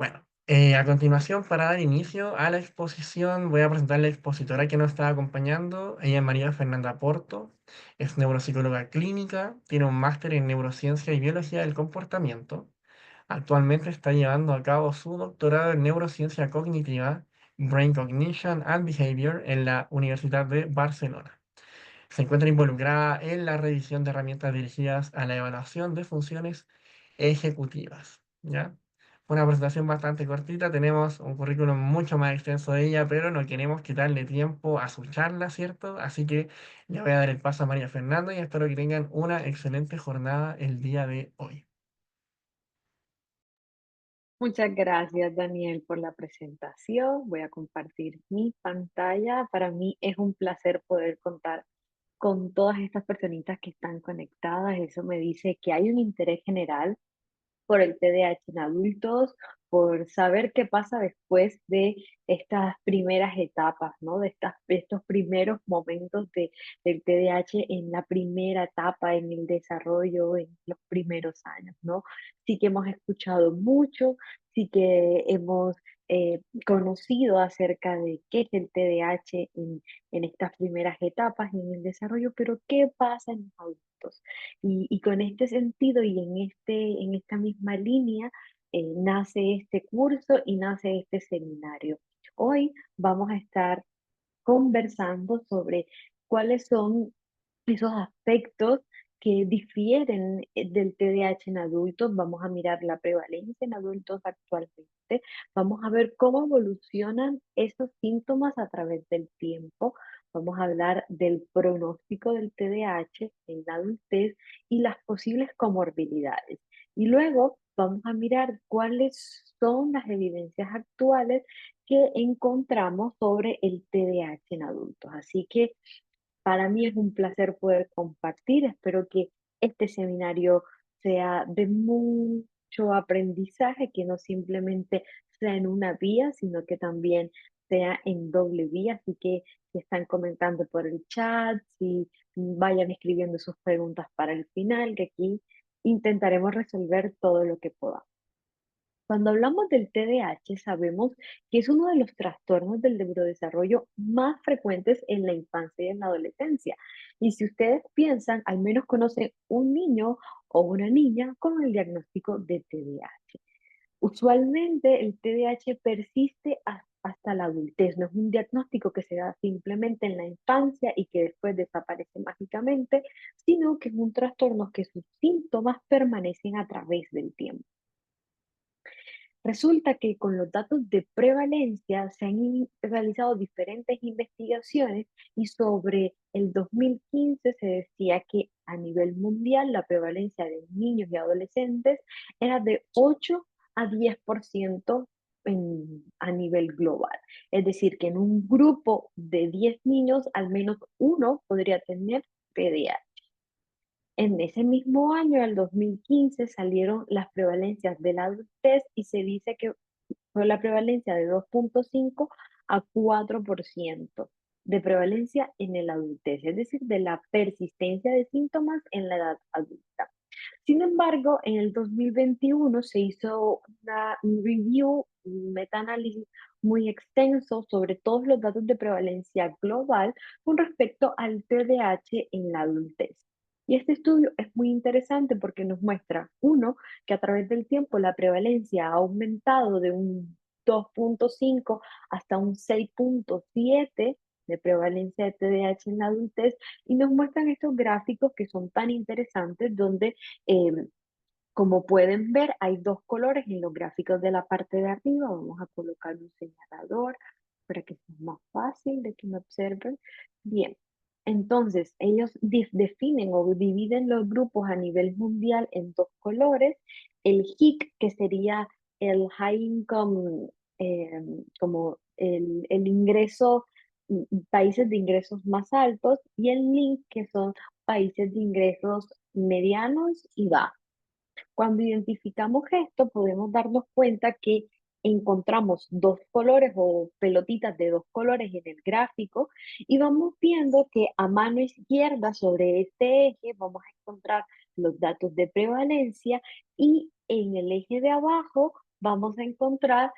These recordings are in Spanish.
Bueno, a continuación, para dar inicio a la exposición, voy a presentar a la expositora que nos está acompañando. Ella es María Fernanda Porto, es neuropsicóloga clínica, tiene un máster en neurociencia y biología del comportamiento. Actualmente está llevando a cabo su doctorado en neurociencia cognitiva, Brain Cognition and Behavior, en la Universidad de Barcelona. Se encuentra involucrada en la revisión de herramientas dirigidas a la evaluación de funciones ejecutivas. ¿Ya? Fue una presentación bastante cortita, tenemos un currículum mucho más extenso de ella, pero no queremos quitarle tiempo a su charla, ¿cierto? Así que le voy a dar el paso a María Fernanda y espero que tengan una excelente jornada el día de hoy. Muchas gracias, Daniel, por la presentación. Voy a compartir mi pantalla. Para mí es un placer poder contar con todas estas personitas que están conectadas. Eso me dice que hay un interés general por el TDAH en adultos, por saber qué pasa después de estas primeras etapas, ¿no? De estos primeros momentos del TDAH en la primera etapa, en el desarrollo, en los primeros años, ¿no? Sí que hemos escuchado mucho, sí que hemos conocido acerca de qué es el TDAH en estas primeras etapas en el desarrollo, pero ¿qué pasa en los adultos? Y con este sentido y en esta misma línea nace este curso y nace este seminario. Hoy vamos a estar conversando sobre cuáles son esos aspectos que difieren del TDAH en adultos. Vamos a mirar la prevalencia en adultos actualmente. Vamos a ver cómo evolucionan esos síntomas a través del tiempo. Vamos a hablar del pronóstico del TDAH en la adultez y las posibles comorbilidades. Y luego vamos a mirar cuáles son las evidencias actuales que encontramos sobre el TDAH en adultos. Así que para mí es un placer poder compartir. Espero que este seminario sea de mucho aprendizaje, que no simplemente sea en una vía, sino que también sea en doble vía. Así que si están comentando por el chat, si vayan escribiendo sus preguntas para el final, que aquí intentaremos resolver todo lo que podamos. Cuando hablamos del TDAH, sabemos que es uno de los trastornos del neurodesarrollo más frecuentes en la infancia y en la adolescencia. Y si ustedes piensan, al menos conocen un niño o una niña con el diagnóstico de TDAH. Usualmente el TDAH persiste hasta la adultez, no es un diagnóstico que se da simplemente en la infancia y que después desaparece mágicamente, sino que es un trastorno que sus síntomas permanecen a través del tiempo. Resulta que con los datos de prevalencia se han realizado diferentes investigaciones y sobre el 2015 se decía que a nivel mundial la prevalencia de niños y adolescentes era de 8 a 10% a nivel global. Es decir, que en un grupo de 10 niños, al menos uno podría tener TDAH. En ese mismo año, el 2015, salieron las prevalencias de la adultez y se dice que fue la prevalencia de 2,5 a 4% de prevalencia en el adultez, es decir, de la persistencia de síntomas en la edad adulta. Sin embargo, en el 2021 se hizo un review, un metaanálisis muy extenso sobre todos los datos de prevalencia global con respecto al TDAH en la adultez. Y este estudio es muy interesante porque nos muestra, uno, que a través del tiempo la prevalencia ha aumentado de un 2,5 hasta un 6,7 de prevalencia de TDAH en la adultez, y nos muestran estos gráficos que son tan interesantes donde, como pueden ver, hay dos colores en los gráficos de la parte de arriba. Vamos a colocar un señalador para que sea más fácil de que me observen. Bien, entonces ellos definen o dividen los grupos a nivel mundial en dos colores. El HIC, que sería el High Income, como el ingreso, países de ingresos más altos, y el LINC, que son países de ingresos medianos y bajos. Cuando identificamos esto, podemos darnos cuenta que encontramos dos colores o pelotitas de dos colores en el gráfico y vamos viendo que a mano izquierda sobre este eje vamos a encontrar los datos de prevalencia y en el eje de abajo vamos a encontrar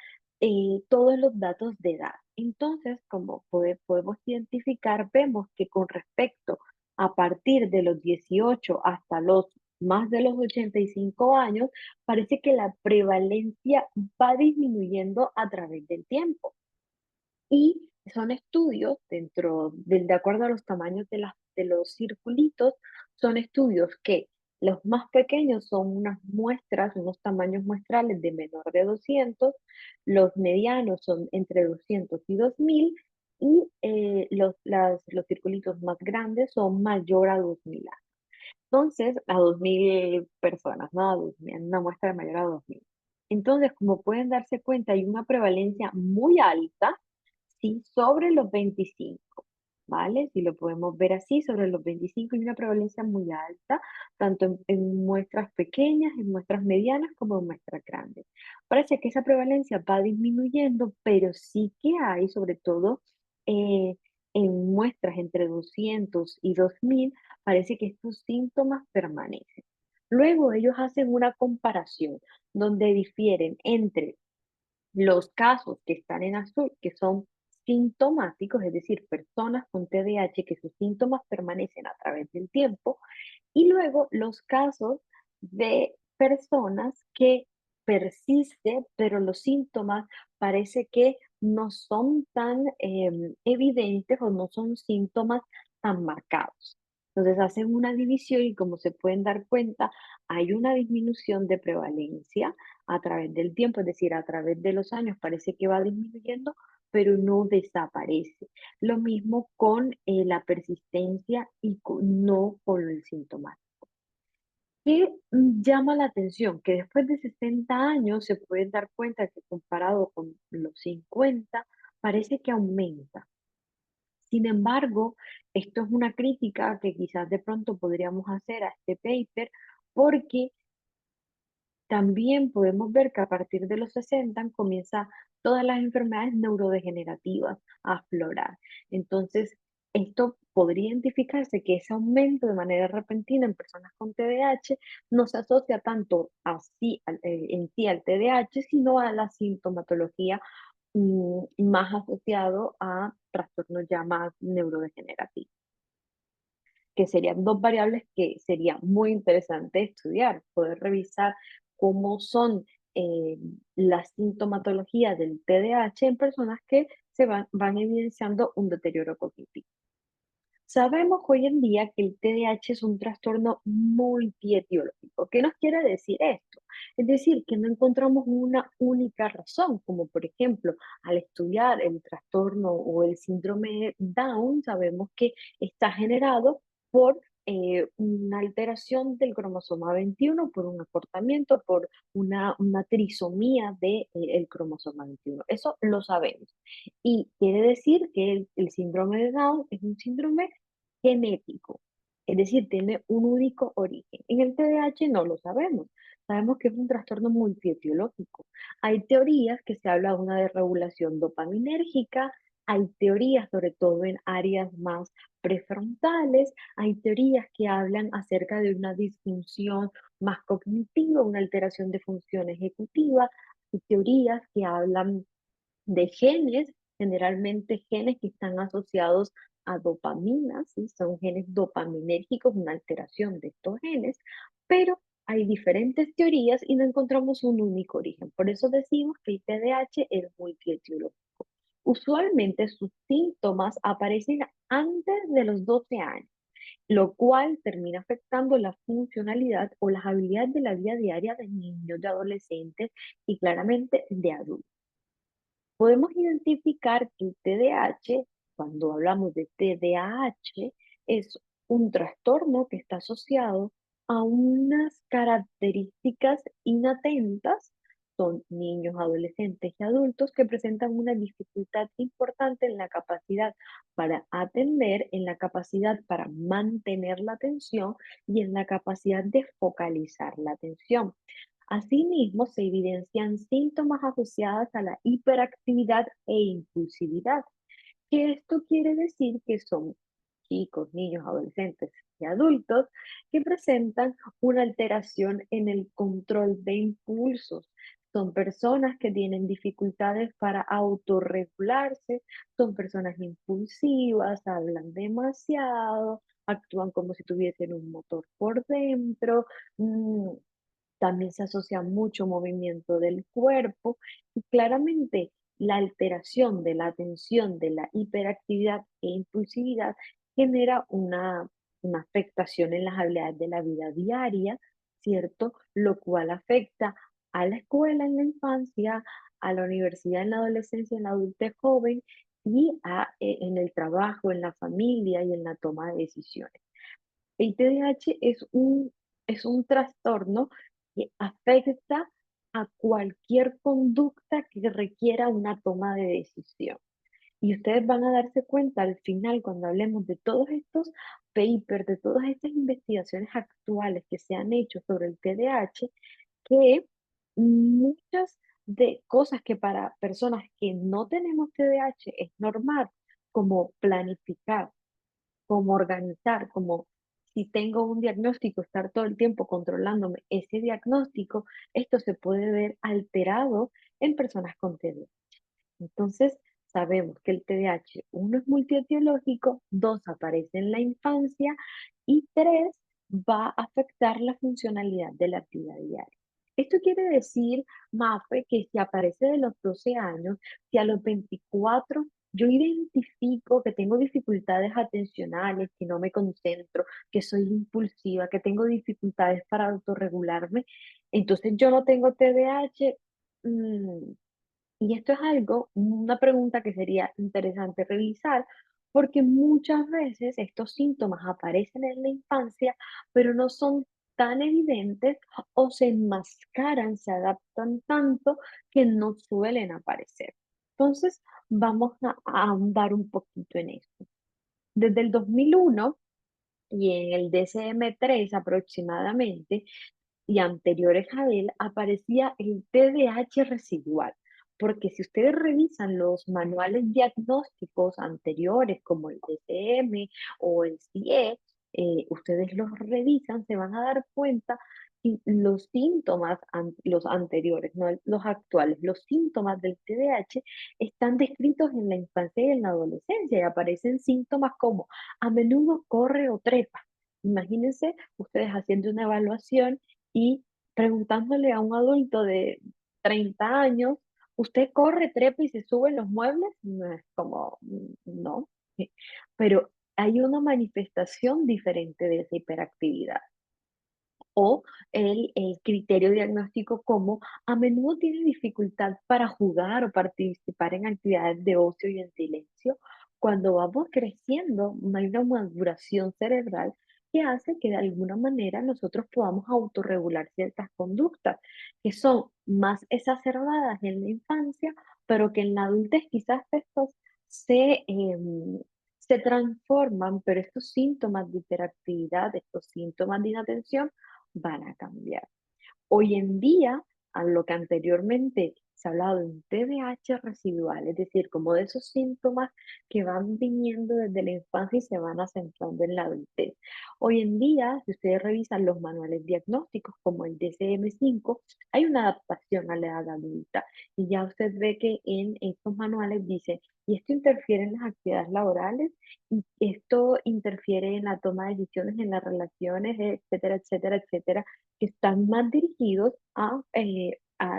todos los datos de edad. Entonces, como podemos identificar, vemos que con respecto a partir de los 18 hasta los más de los 85 años, parece que la prevalencia va disminuyendo a través del tiempo. Y son estudios de acuerdo a los tamaños de los circulitos, son estudios que los más pequeños son unas muestras, unos tamaños muestrales de menor de 200, los medianos son entre 200 y 2000, y los circulitos más grandes son mayor a 2000. Entonces, a 2000 personas, ¿no? Una muestra mayor a 2000. Entonces, como pueden darse cuenta, hay una prevalencia muy alta, sí, sobre los 25, ¿vale? Si lo podemos ver así, sobre los 25 hay una prevalencia muy alta, tanto en muestras pequeñas, en muestras medianas, como en muestras grandes. Parece que esa prevalencia va disminuyendo, pero sí que hay, sobre todo, eh, en muestras entre 200 y 2000, parece que estos síntomas permanecen. Luego ellos hacen una comparación donde difieren entre los casos que están en azul, que son sintomáticos, es decir, personas con TDAH que sus síntomas permanecen a través del tiempo, y luego los casos de personas que persiste, pero los síntomas parece que no son tan evidentes o no son síntomas tan marcados. Entonces hacen una división y como se pueden dar cuenta, hay una disminución de prevalencia a través del tiempo, es decir, a través de los años parece que va disminuyendo, pero no desaparece. Lo mismo con la persistencia y no con el síntoma. ¿Qué llama la atención? Que después de 60 años se pueden dar cuenta que comparado con los 50 parece que aumenta. Sin embargo, esto es una crítica que quizás de pronto podríamos hacer a este paper, porque también podemos ver que a partir de los 60 comienza todas las enfermedades neurodegenerativas a aflorar. Entonces, esto podría identificarse que ese aumento de manera repentina en personas con TDAH no se asocia tanto en sí al TDAH, sino a la sintomatología más asociado a trastornos ya más neurodegenerativos, que serían dos variables que sería muy interesante estudiar, poder revisar cómo son eh, las sintomatologías del TDAH en personas que van evidenciando un deterioro cognitivo. Sabemos hoy en día que el TDAH es un trastorno multietiológico. ¿Qué nos quiere decir esto? Es decir, que no encontramos una única razón, como por ejemplo, al estudiar el trastorno o el síndrome de Down, sabemos que está generado por una alteración del cromosoma 21, por un acortamiento, por una trisomía del cromosoma 21. Eso lo sabemos. Y quiere decir que el síndrome de Down es un síndrome genético, es decir, tiene un único origen. En el TDAH no lo sabemos. Sabemos que es un trastorno multietiológico. Hay teorías que se habla de una desregulación dopaminérgica, hay teorías sobre todo en áreas más prefrontales, hay teorías que hablan acerca de una disfunción más cognitiva, una alteración de función ejecutiva, hay teorías que hablan de genes, generalmente genes que están asociados a dopamina, ¿sí? Son genes dopaminérgicos, una alteración de estos genes, pero hay diferentes teorías y no encontramos un único origen. Por eso decimos que el TDAH es multietiológico. Usualmente sus síntomas aparecen antes de los 12 años, lo cual termina afectando la funcionalidad o las habilidades de la vida diaria de niños, de adolescentes y claramente de adultos. Podemos identificar que el TDAH, cuando hablamos de TDAH, es un trastorno que está asociado a unas características inatentas. Son niños, adolescentes y adultos que presentan una dificultad importante en la capacidad para atender, en la capacidad para mantener la atención y en la capacidad de focalizar la atención. Asimismo, se evidencian síntomas asociados a la hiperactividad e impulsividad, que esto quiere decir que son chicos, niños, adolescentes y adultos que presentan una alteración en el control de impulsos. Son personas que tienen dificultades para autorregularse, son personas impulsivas, hablan demasiado, actúan como si tuviesen un motor por dentro, mm, también se asocia mucho movimiento del cuerpo y claramente la alteración de la atención, de la hiperactividad e impulsividad genera una afectación en las habilidades de la vida diaria, ¿cierto? Lo cual afecta a la escuela en la infancia, a la universidad en la adolescencia, en la adultez joven y en el trabajo, en la familia y en la toma de decisiones. El TDAH es un trastorno que afecta a cualquier conducta que requiera una toma de decisión. Y ustedes van a darse cuenta al final, cuando hablemos de todos estos papers, de todas estas investigaciones actuales que se han hecho sobre el TDAH, que muchas de cosas que para personas que no tenemos TDAH es normal, como planificar, como organizar, como si tengo un diagnóstico, estar todo el tiempo controlándome ese diagnóstico, esto se puede ver alterado en personas con TDAH. Entonces, sabemos que el TDAH, uno, es multietiológico, dos, aparece en la infancia y tres, va a afectar la funcionalidad de la actividad diaria. Esto quiere decir, Mafe, que si aparece de los 12 años, si a los 24 yo identifico que tengo dificultades atencionales, que no me concentro, que soy impulsiva, que tengo dificultades para autorregularme, entonces yo no tengo TDAH. mm, y esto es algo, una pregunta que sería interesante revisar, porque muchas veces estos síntomas aparecen en la infancia, pero no son tan evidentes o se enmascaran, se adaptan tanto que no suelen aparecer. Entonces, vamos a ahondar un poquito en esto. Desde el 2001 y en el DSM-3 aproximadamente, y anteriores a él, aparecía el TDAH residual. Porque si ustedes revisan los manuales diagnósticos anteriores, como el DSM o el CIE, ustedes los revisan, se van a dar cuenta y los síntomas, los anteriores, no los actuales, los síntomas del TDAH están descritos en la infancia y en la adolescencia y aparecen síntomas como a menudo corre o trepa. Imagínense ustedes haciendo una evaluación y preguntándole a un adulto de 30 años, ¿usted corre, trepa y se sube en los muebles? No es como, no. Pero hay una manifestación diferente de esa hiperactividad. O el criterio diagnóstico como a menudo tiene dificultad para jugar o participar en actividades de ocio y en silencio. Cuando vamos creciendo, hay una maduración cerebral que hace que de alguna manera nosotros podamos autorregular ciertas conductas que son más exacerbadas en la infancia, pero que en la adultez quizás estos se, se transforman, pero estos síntomas de hiperactividad, estos síntomas de inatención, van a cambiar. Hoy en día, a lo que anteriormente se ha hablado de un TDAH residual, es decir, como de esos síntomas que van viniendo desde la infancia y se van acentuando en la adultez. Hoy en día, si ustedes revisan los manuales diagnósticos como el DSM-5, hay una adaptación a la edad adulta y ya usted ve que en estos manuales dice, y esto interfiere en las actividades laborales, y esto interfiere en la toma de decisiones, en las relaciones, etcétera, etcétera, etcétera, que están más dirigidos a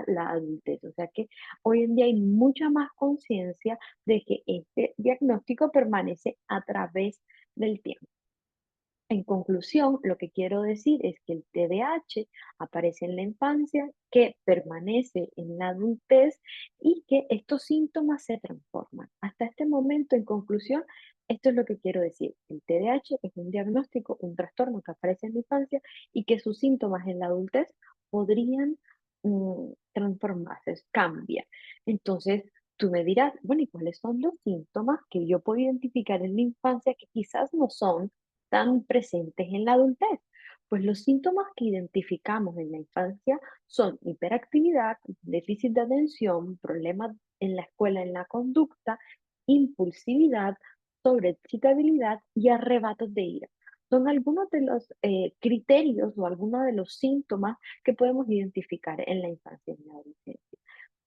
la adultez. O sea que hoy en día hay mucha más conciencia de que este diagnóstico permanece a través del tiempo. En conclusión, lo que quiero decir es que el TDAH aparece en la infancia, que permanece en la adultez y que estos síntomas se transforman. Hasta este momento, en conclusión, esto es lo que quiero decir. El TDAH es un diagnóstico, un trastorno que aparece en la infancia y que sus síntomas en la adultez podrían transformarse, cambiar. Entonces, tú me dirás, bueno, ¿y cuáles son los síntomas que yo puedo identificar en la infancia que quizás no son tan presentes en la adultez? Pues los síntomas que identificamos en la infancia son hiperactividad, déficit de atención, problemas en la escuela en la conducta, impulsividad, sobreexcitabilidad y arrebatos de ira. Son algunos de los criterios o algunos de los síntomas que podemos identificar en la infancia y en la adolescencia.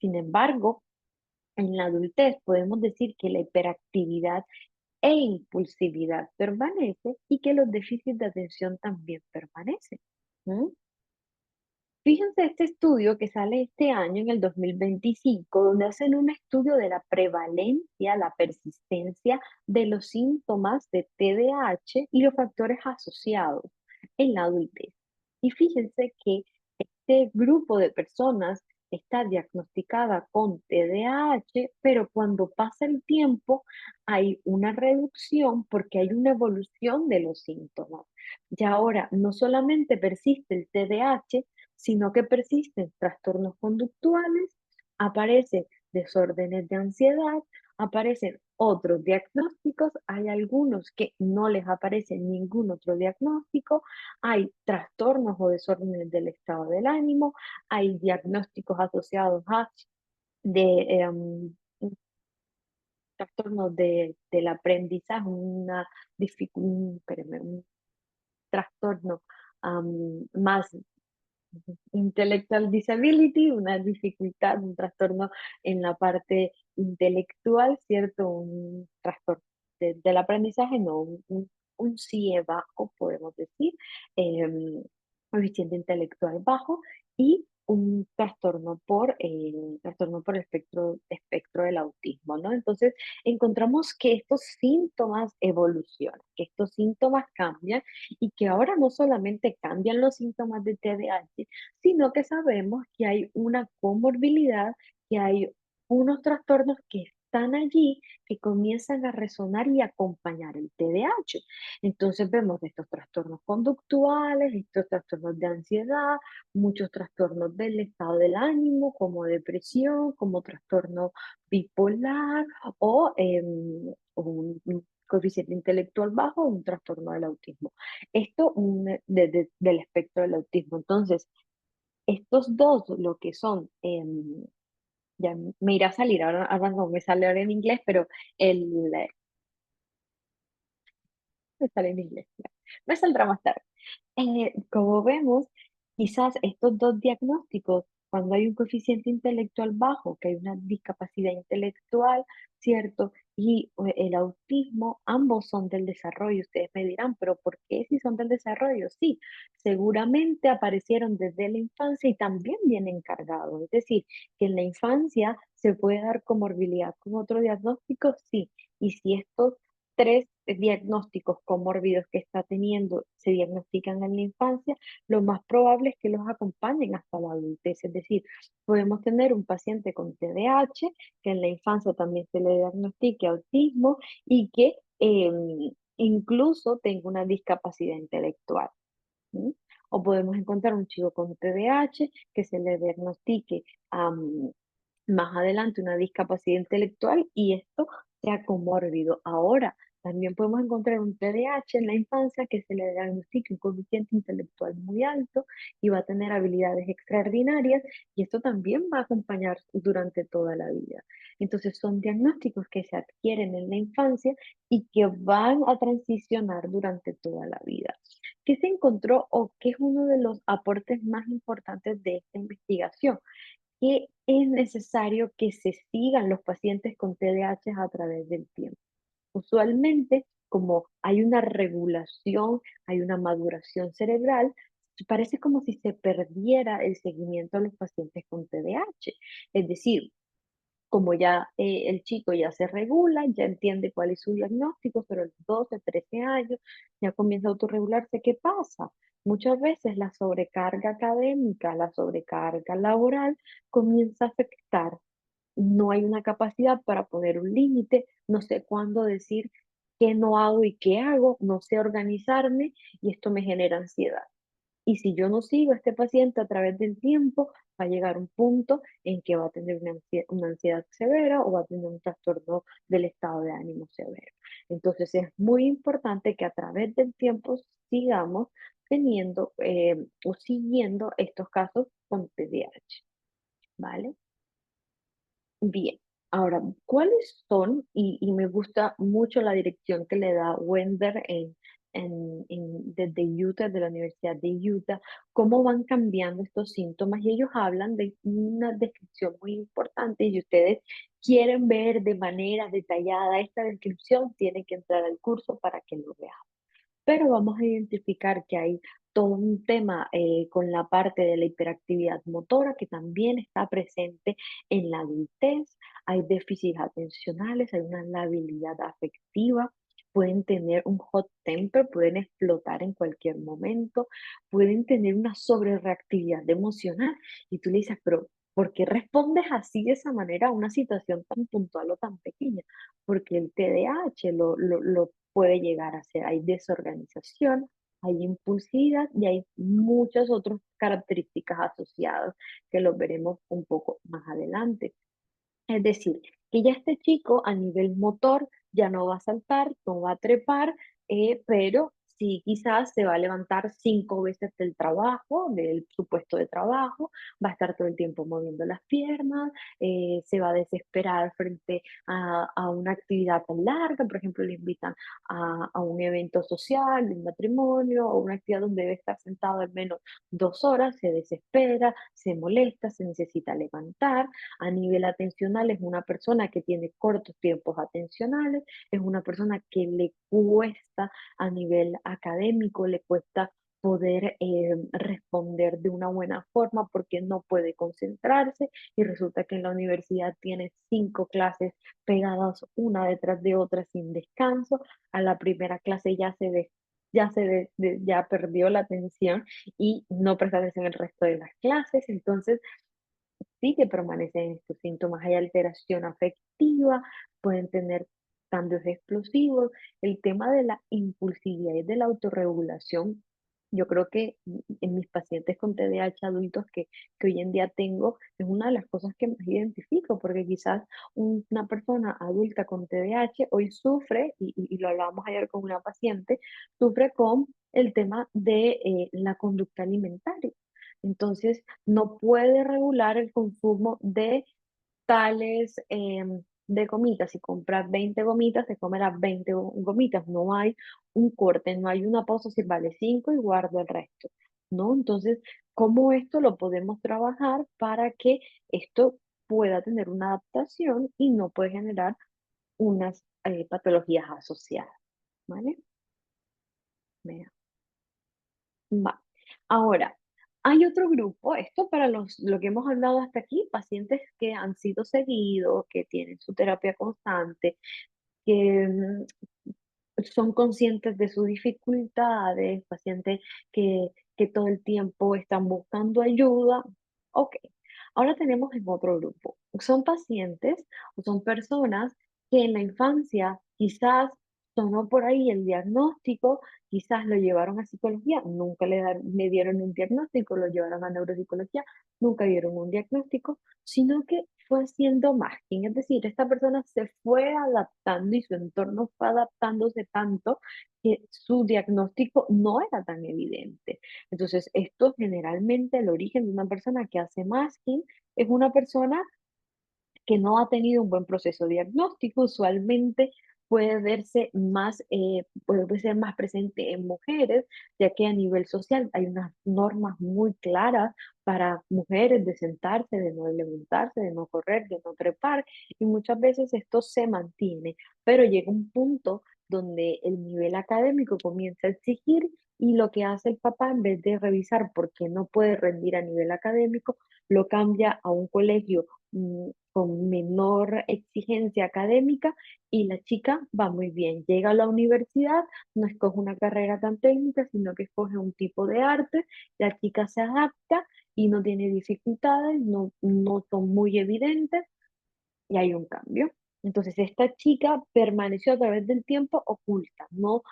Sin embargo, en la adultez podemos decir que la hiperactividad e impulsividad permanece y que los déficits de atención también permanecen. ¿Mm? Fíjense este estudio que sale este año, en el 2025, donde hacen un estudio de la prevalencia, la persistencia de los síntomas de TDAH y los factores asociados en la adultez. Y fíjense que este grupo de personas está diagnosticada con TDAH, pero cuando pasa el tiempo hay una reducción porque hay una evolución de los síntomas. Y ahora no solamente persiste el TDAH, sino que persisten trastornos conductuales, aparecen desórdenes de ansiedad, aparecen otros diagnósticos, hay algunos que no les aparece ningún otro diagnóstico, hay trastornos o desórdenes del estado del ánimo, hay diagnósticos asociados a de, trastornos del aprendizaje, un trastorno más intellectual disability, una dificultad, un trastorno en la parte intelectual, ¿cierto? Un trastorno del aprendizaje, no, un CIE bajo, podemos decir, coeficiente intelectual bajo y un trastorno por espectro del autismo, ¿no? Entonces, encontramos que estos síntomas evolucionan, que estos síntomas cambian y que ahora no solamente cambian los síntomas de TDAH, sino que sabemos que hay una comorbilidad, que hay unos trastornos que están allí, que comienzan a resonar y acompañar el TDAH. Entonces vemos estos trastornos conductuales, estos trastornos de ansiedad, muchos trastornos del estado del ánimo, como depresión, como trastorno bipolar o un coeficiente intelectual bajo o un trastorno del autismo. Esto del espectro del autismo. Entonces, estos dos, lo que son, ya me irá a salir, ahora no me sale ahora en inglés, pero el, me sale en inglés, ya. Me saldrá más tarde. Como vemos, quizás estos dos diagnósticos, cuando hay un coeficiente intelectual bajo, que hay una discapacidad intelectual, ¿cierto? Y el autismo, ambos son del desarrollo. Ustedes me dirán, pero ¿por qué si son del desarrollo? Sí, seguramente aparecieron desde la infancia y también vienen cargados. Es decir, que en la infancia se puede dar comorbilidad con otro diagnóstico, sí. Y si estos tres diagnósticos comórbidos que está teniendo se diagnostican en la infancia, lo más probable es que los acompañen hasta la adultez. Es decir, podemos tener un paciente con TDAH que en la infancia también se le diagnostique autismo y que incluso tenga una discapacidad intelectual. ¿Sí? O podemos encontrar un chico con TDAH que se le diagnostique más adelante una discapacidad intelectual y esto sea comórbido. Ahora, también podemos encontrar un TDAH en la infancia que se le diagnostique un coeficiente intelectual muy alto y va a tener habilidades extraordinarias y esto también va a acompañar durante toda la vida. Entonces son diagnósticos que se adquieren en la infancia y que van a transicionar durante toda la vida. ¿Qué se encontró o qué es uno de los aportes más importantes de esta investigación? Que es necesario que se sigan los pacientes con TDAH a través del tiempo. Usualmente, como hay una regulación, hay una maduración cerebral, parece como si se perdiera el seguimiento a los pacientes con TDAH. Es decir, como ya el chico ya se regula, ya entiende cuál es su diagnóstico, pero a los 12, 13 años ya comienza a autorregularse. ¿Qué pasa? Muchas veces la sobrecarga académica, la sobrecarga laboral comienza a afectar. No hay una capacidad para poner un límite, no sé cuándo decir qué no hago y qué hago, no sé organizarme y esto me genera ansiedad. Y si yo no sigo a este paciente a través del tiempo, va a llegar un punto en que va a tener una ansiedad severa o va a tener un trastorno del estado de ánimo severo. Entonces es muy importante que a través del tiempo sigamos teniendo o siguiendo estos casos con TDAH, ¿vale? Bien, ahora, ¿cuáles son? Y me gusta mucho la dirección que le da Wender desde Utah, de la Universidad de Utah, cómo van cambiando estos síntomas y ellos hablan de una descripción muy importante y si ustedes quieren ver de manera detallada esta descripción, tienen que entrar al curso para que lo vean. Pero vamos a identificar que hay todo un tema con la parte de la hiperactividad motora que también está presente en la adultez. Hay déficits atencionales, hay una labilidad afectiva, pueden tener un hot temper, pueden explotar en cualquier momento, pueden tener una sobrereactividad emocional. Y tú le dices, pero ¿por qué respondes así de esa manera a una situación tan puntual o tan pequeña? Porque el TDAH lo puede llegar a ser. Hay desorganización, hay impulsividad y hay muchas otras características asociadas que los veremos un poco más adelante. Es decir, que ya este chico a nivel motor ya no va a saltar, no va a trepar, pero sí quizás se va a levantar 5 veces del trabajo, del su puesto de trabajo, va a estar todo el tiempo moviendo las piernas, se va a desesperar frente a una actividad tan larga, por ejemplo, le invitan a un evento social, un matrimonio o una actividad donde debe estar sentado al menos 2 horas, se desespera, se molesta, se necesita levantar. A nivel atencional es una persona que tiene cortos tiempos atencionales, es una persona que le cuesta a nivel académico, le cuesta poder responder de una buena forma porque no puede concentrarse y resulta que en la universidad tiene 5 clases pegadas una detrás de otra sin descanso. A la primera clase ya perdió la atención y no presta atención el resto de las clases. Entonces, sí que permanecen estos síntomas. Hay alteración afectiva, pueden tener cambios explosivos. El tema de la impulsividad y de la autorregulación, yo creo que en mis pacientes con TDAH adultos que hoy en día tengo, es una de las cosas que más identifico, porque quizás una persona adulta con TDAH hoy sufre, y lo hablábamos ayer con una paciente, sufre con el tema de la conducta alimentaria. Entonces, no puede regular el consumo de tales de gomitas. Si compras 20 gomitas, te comerás 20 gomitas. No hay un corte, no hay una pausa si vale 5 y guardo el resto, ¿no? Entonces, ¿cómo esto lo podemos trabajar para que esto pueda tener una adaptación y no puede generar unas patologías asociadas, ¿vale? Vea. Va. Ahora, hay otro grupo, esto para lo que hemos hablado hasta aquí, pacientes que han sido seguidos, que tienen su terapia constante, que son conscientes de sus dificultades, pacientes que todo el tiempo están buscando ayuda. Ok, ahora tenemos en otro grupo. Son pacientes o son personas que en la infancia quizás sonó por ahí el diagnóstico, quizás lo llevaron a psicología, nunca le dieron un diagnóstico, lo llevaron a neuropsicología, nunca dieron un diagnóstico, sino que fue haciendo masking, es decir, esta persona se fue adaptando y su entorno fue adaptándose tanto que su diagnóstico no era tan evidente. Entonces, esto generalmente el origen de una persona que hace masking es una persona que no ha tenido un buen proceso diagnóstico, usualmente puede verse más, puede ser más presente en mujeres, ya que a nivel social hay unas normas muy claras para mujeres de sentarse, de no levantarse, de no correr, de no trepar, y muchas veces esto se mantiene, pero llega un punto donde el nivel académico comienza a exigir y lo que hace el papá, en vez de revisar por qué no puede rendir a nivel académico, lo cambia a un colegio con menor exigencia académica y la chica va muy bien. Llega a la universidad, no escoge una carrera tan técnica, sino que escoge un tipo de arte, la chica se adapta y no tiene dificultades, no son muy evidentes y hay un cambio. Entonces, esta chica permaneció a través del tiempo oculta, no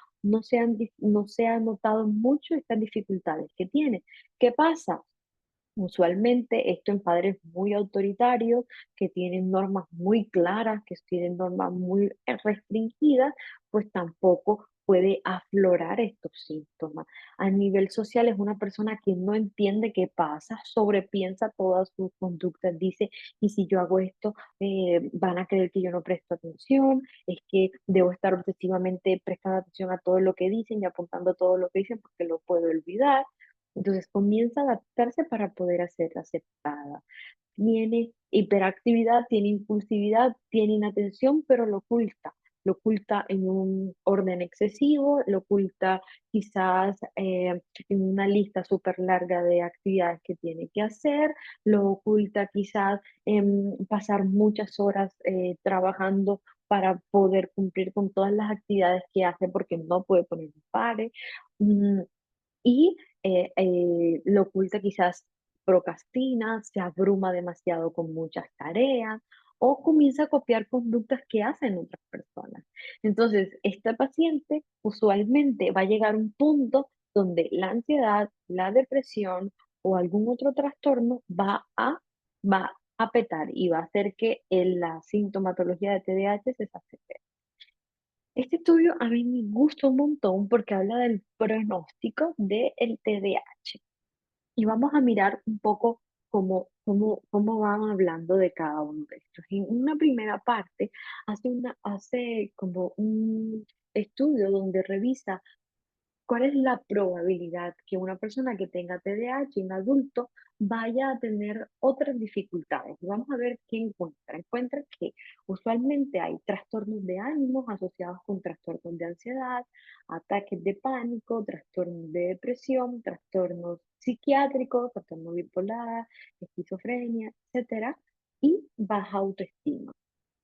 se ha notado mucho estas dificultades que tiene. ¿Qué pasa? Usualmente esto en padres muy autoritarios, que tienen normas muy claras, que tienen normas muy restringidas, pues tampoco puede aflorar estos síntomas. A nivel social es una persona que no entiende qué pasa, sobrepiensa todas sus conductas, dice, y si yo hago esto, van a creer que yo no presto atención, es que debo estar obsesivamente prestando atención a todo lo que dicen y apuntando todo lo que dicen porque lo puedo olvidar. Entonces comienza a adaptarse para poder ser aceptada. Tiene hiperactividad, tiene impulsividad, tiene inatención, pero lo oculta. Lo oculta en un orden excesivo, lo oculta quizás en una lista súper larga de actividades que tiene que hacer, lo oculta quizás en pasar muchas horas trabajando para poder cumplir con todas las actividades que hace porque no puede poner un pare. Mm, y lo oculta quizás procrastina, se abruma demasiado con muchas tareas o comienza a copiar conductas que hacen otras personas. Entonces, esta paciente usualmente va a llegar a un punto donde la ansiedad, la depresión o algún otro trastorno va a petar y va a hacer que la sintomatología de TDAH se exacerbe. Este estudio a mí me gusta un montón porque habla del pronóstico del TDAH. Y vamos a mirar un poco cómo van hablando de cada uno de estos. En una primera parte hace como un estudio donde revisa ¿cuál es la probabilidad que una persona que tenga TDAH, un adulto, vaya a tener otras dificultades? Y vamos a ver qué encuentra. Encuentra que usualmente hay trastornos de ánimo asociados con trastornos de ansiedad, ataques de pánico, trastornos de depresión, trastornos psiquiátricos, trastorno bipolar, esquizofrenia, etcétera, y baja autoestima.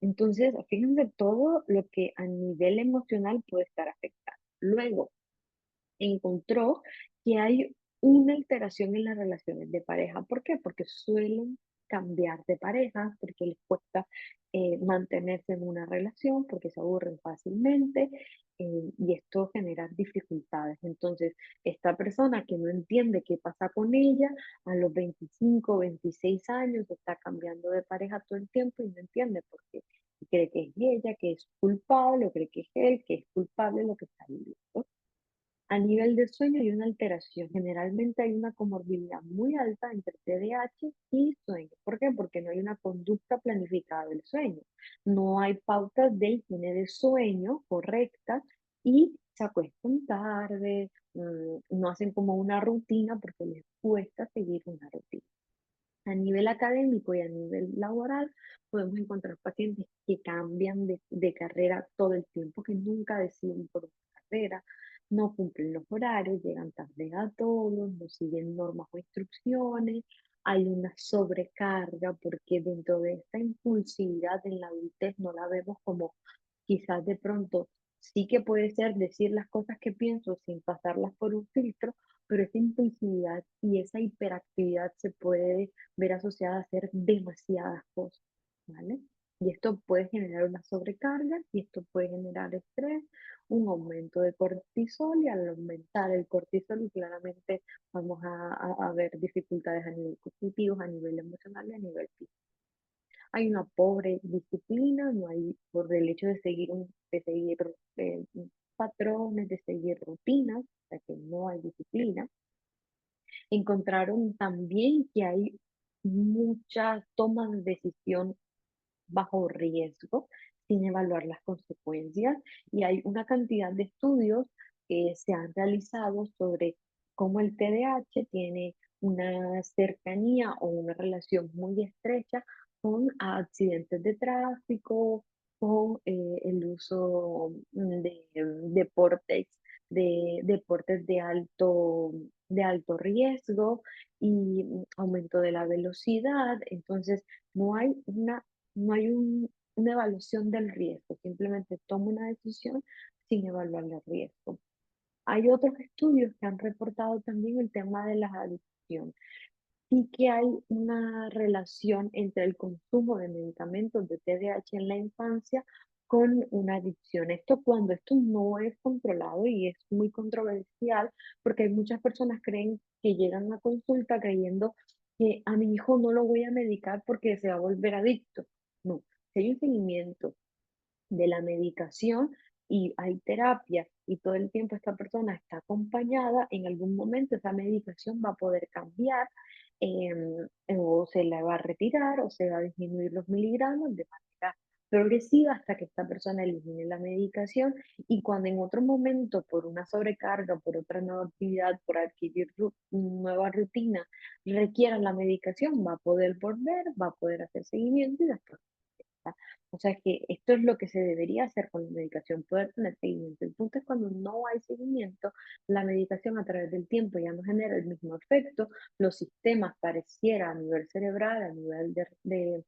Entonces, fíjense todo lo que a nivel emocional puede estar afectado. Luego, encontró que hay una alteración en las relaciones de pareja. ¿Por qué? Porque suelen cambiar de pareja, porque les cuesta mantenerse en una relación, porque se aburren fácilmente y esto genera dificultades. Entonces, esta persona que no entiende qué pasa con ella, a los 25, 26 años está cambiando de pareja todo el tiempo y no entiende por qué. Y cree que es ella, que es culpable, o cree que es él, que es culpable de lo que está viviendo. A nivel de sueño hay una alteración. Generalmente hay una comorbilidad muy alta entre TDAH y sueño. ¿Por qué? Porque no hay una conducta planificada del sueño. No hay pautas de higiene de sueño correctas y se acuestan tarde, no hacen como una rutina porque les cuesta seguir una rutina. A nivel académico y a nivel laboral, podemos encontrar pacientes que cambian de carrera todo el tiempo, que nunca deciden por una carrera, no cumplen los horarios, llegan tarde a todos, no siguen normas o instrucciones, hay una sobrecarga porque dentro de esta impulsividad en la adultez no la vemos como quizás de pronto sí que puede ser decir las cosas que pienso sin pasarlas por un filtro, pero esa impulsividad y esa hiperactividad se puede ver asociada a hacer demasiadas cosas, ¿vale? Y esto puede generar una sobrecarga y esto puede generar estrés, un aumento de cortisol y al aumentar el cortisol claramente vamos a ver dificultades a nivel cognitivo, a nivel emocional y a nivel físico. Hay una pobre disciplina, no hay, por el hecho de seguir eh, patrones, de seguir rutinas, o sea que no hay disciplina. Encontraron también que hay muchas tomas de decisión bajo riesgo sin evaluar las consecuencias y hay una cantidad de estudios que se han realizado sobre cómo el TDAH tiene una cercanía o una relación muy estrecha con accidentes de tráfico, con el uso deportes, de deportes de alto riesgo y aumento de la velocidad. Entonces, no hay una evaluación del riesgo, simplemente toma una decisión sin evaluar el riesgo. Hay otros estudios que han reportado también el tema de las adicciones. Sí que hay una relación entre el consumo de medicamentos de TDAH en la infancia con una adicción. Cuando esto no es controlado y es muy controversial, porque hay muchas personas creen que llegan a consulta creyendo que a mi hijo no lo voy a medicar porque se va a volver adicto. No, si hay un seguimiento de la medicación, y hay terapia y todo el tiempo esta persona está acompañada, en algún momento esa medicación va a poder cambiar, o se la va a retirar o se va a disminuir los miligramos de manera progresiva hasta que esta persona elimine la medicación, y cuando en otro momento, por una sobrecarga, por otra nueva actividad, por adquirir nueva rutina, requiera la medicación, va a poder volver, va a poder hacer seguimiento y después. O sea que esto es lo que se debería hacer con la medicación, poder tener seguimiento. El punto es cuando no hay seguimiento, la medicación a través del tiempo ya no genera el mismo efecto, los sistemas pareciera a nivel cerebral, a nivel de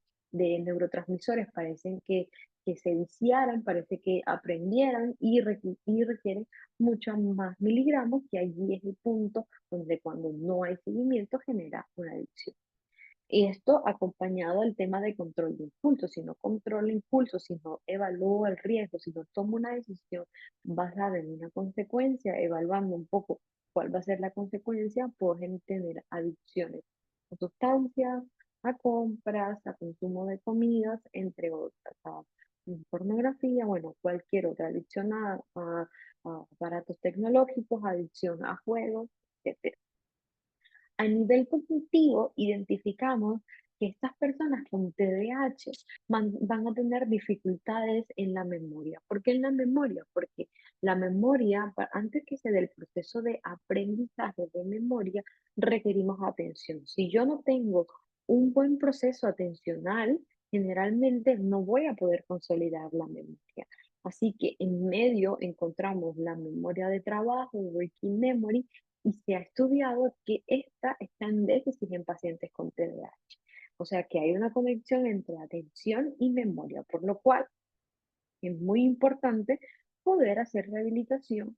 neurotransmisores, parecen que se viciaran, parece que aprendieran y requieren muchos más miligramos, que allí es el punto donde cuando no hay seguimiento genera una adicción. Y esto acompañado al tema de control de impulso. Si no controla impulso, si no evalúa el riesgo, si no toma una decisión basada en una consecuencia, evaluando un poco cuál va a ser la consecuencia, pueden tener adicciones a sustancias, a compras, a consumo de comidas, entre otras, a pornografía, bueno, cualquier otra adicción a aparatos tecnológicos, adicción a juegos, etc. A nivel cognitivo, identificamos que estas personas con TDAH van a tener dificultades en la memoria. ¿Por qué en la memoria? Porque la memoria, antes que se dé el proceso de aprendizaje de memoria, requerimos atención. Si yo no tengo un buen proceso atencional, generalmente no voy a poder consolidar la memoria. Así que en medio encontramos la memoria de trabajo, working memory, y se ha estudiado que esta está en déficit en pacientes con TDAH. O sea que hay una conexión entre atención y memoria, por lo cual es muy importante poder hacer rehabilitación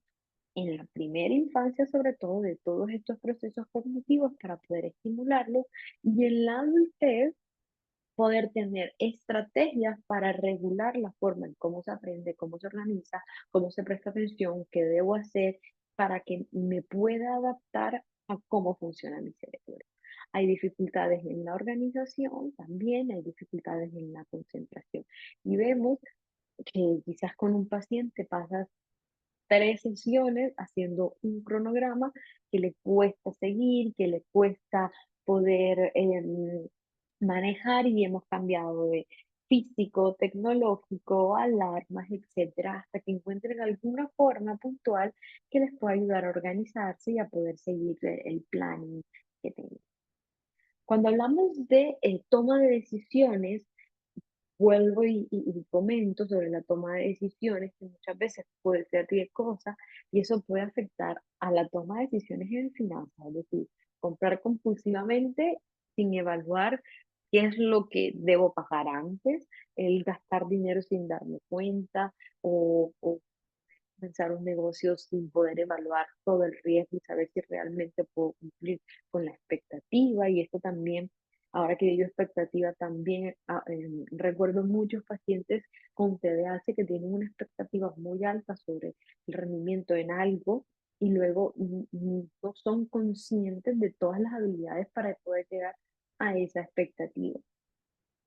en la primera infancia, sobre todo de todos estos procesos cognitivos para poder estimularlos, y en la adultez poder tener estrategias para regular la forma en cómo se aprende, cómo se organiza, cómo se presta atención, qué debo hacer para que me pueda adaptar a cómo funciona mi cerebro. Hay dificultades en la organización, también hay dificultades en la concentración. Y vemos que quizás con un paciente pasas 3 sesiones haciendo un cronograma que le cuesta seguir, que le cuesta poder manejar, y hemos cambiado de físico, tecnológico, alarmas, etcétera, hasta que encuentren alguna forma puntual que les pueda ayudar a organizarse y a poder seguir el planning que tengan. Cuando hablamos de toma de decisiones, vuelvo y comento sobre la toma de decisiones, que muchas veces puede ser riesgosa y eso puede afectar a la toma de decisiones en finanzas, es decir, comprar compulsivamente sin evaluar qué es lo que debo pagar antes, el gastar dinero sin darme cuenta, o comenzar un negocio sin poder evaluar todo el riesgo y saber si realmente puedo cumplir con la expectativa. Y esto también, ahora que digo expectativa, también recuerdo muchos pacientes con TDAH que tienen una expectativa muy alta sobre el rendimiento en algo, y luego no son conscientes de todas las habilidades para poder llegar a esa expectativa.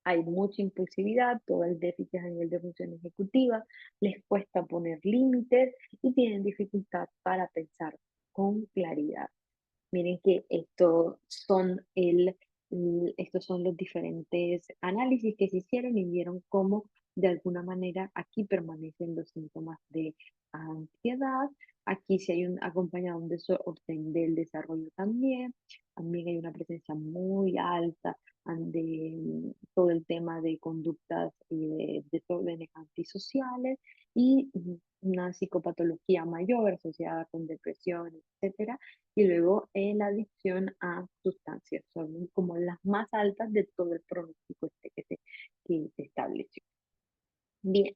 Hay mucha impulsividad, todo el déficit a nivel de función ejecutiva, les cuesta poner límites y tienen dificultad para pensar con claridad. Miren que estos son los diferentes análisis que se hicieron y vieron cómo de alguna manera aquí permanecen los síntomas de ansiedad. Aquí sí hay un acompañado un desorden del desarrollo también. También hay una presencia muy alta de todo el tema de conductas y de desórdenes antisociales, y una psicopatología mayor asociada con depresión, etcétera. Y luego la adicción a sustancias son como las más altas de todo el pronóstico que se estableció. Bien,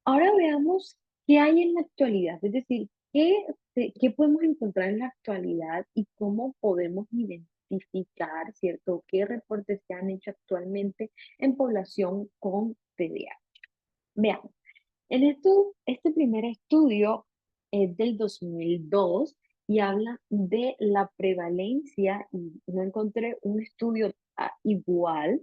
ahora veamos qué hay en la actualidad, es decir, qué podemos encontrar en la actualidad y cómo podemos identificar, ¿cierto? ¿Qué reportes se han hecho actualmente en población con TDAH? Veamos. Este primer estudio es del 2002 y habla de la prevalencia, y no encontré un estudio igual,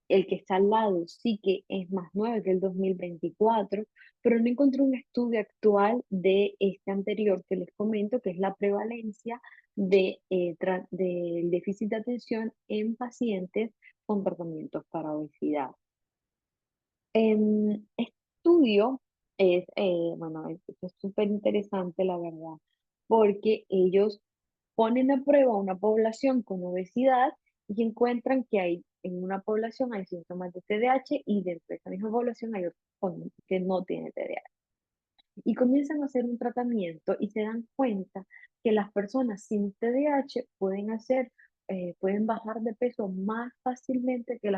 El que está al lado sí que es más nuevo que el 2024, pero no encontré un estudio actual de este anterior que les comento, que es la prevalencia del déficit de atención en pacientes con tratamientos para obesidad. Estudio bueno, es súper interesante, la verdad, porque ellos ponen a prueba una población con obesidad y encuentran que hay, en una población hay síntomas de TDAH y dentro de esa misma población hay otros que no tienen TDAH. Y comienzan a hacer un tratamiento y se dan cuenta que las personas sin TDAH pueden bajar de peso más fácilmente que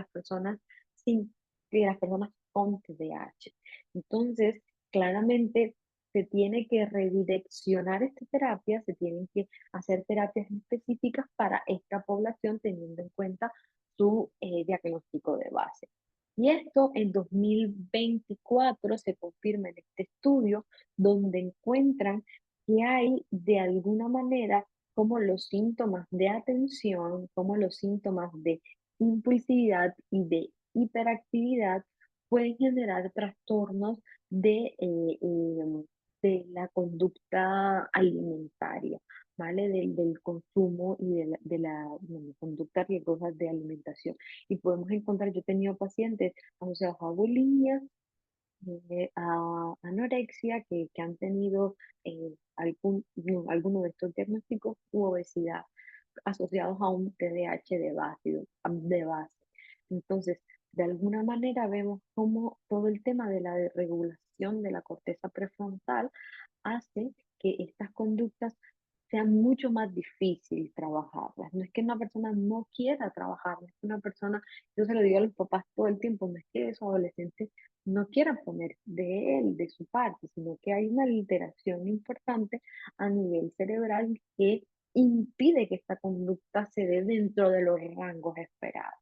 sin, que las personas con TDAH. Entonces, claramente se tiene que redireccionar esta terapia, se tienen que hacer terapias específicas para esta población teniendo en cuenta su diagnóstico de base. Y esto en 2024 se confirma en este estudio donde encuentran que hay de alguna manera como los síntomas de atención, como los síntomas de impulsividad y de hiperactividad pueden generar trastornos de la conducta alimentaria, ¿vale? Del consumo y de la conducta riesgosa de alimentación. Y podemos encontrar, yo he tenido pacientes asociados a bulimia, a anorexia, que han tenido alguno de estos diagnósticos u obesidad asociados a un TDAH de base. Entonces, de alguna manera vemos cómo todo el tema de la desregulación de la corteza prefrontal hace que estas conductas sean mucho más difícil trabajarlas. No es que una persona no quiera trabajar, no es que una persona, yo se lo digo a los papás todo el tiempo, no es que esos adolescentes no quieran poner de él, de su parte, sino que hay una alteración importante a nivel cerebral que impide que esta conducta se dé dentro de los rangos esperados.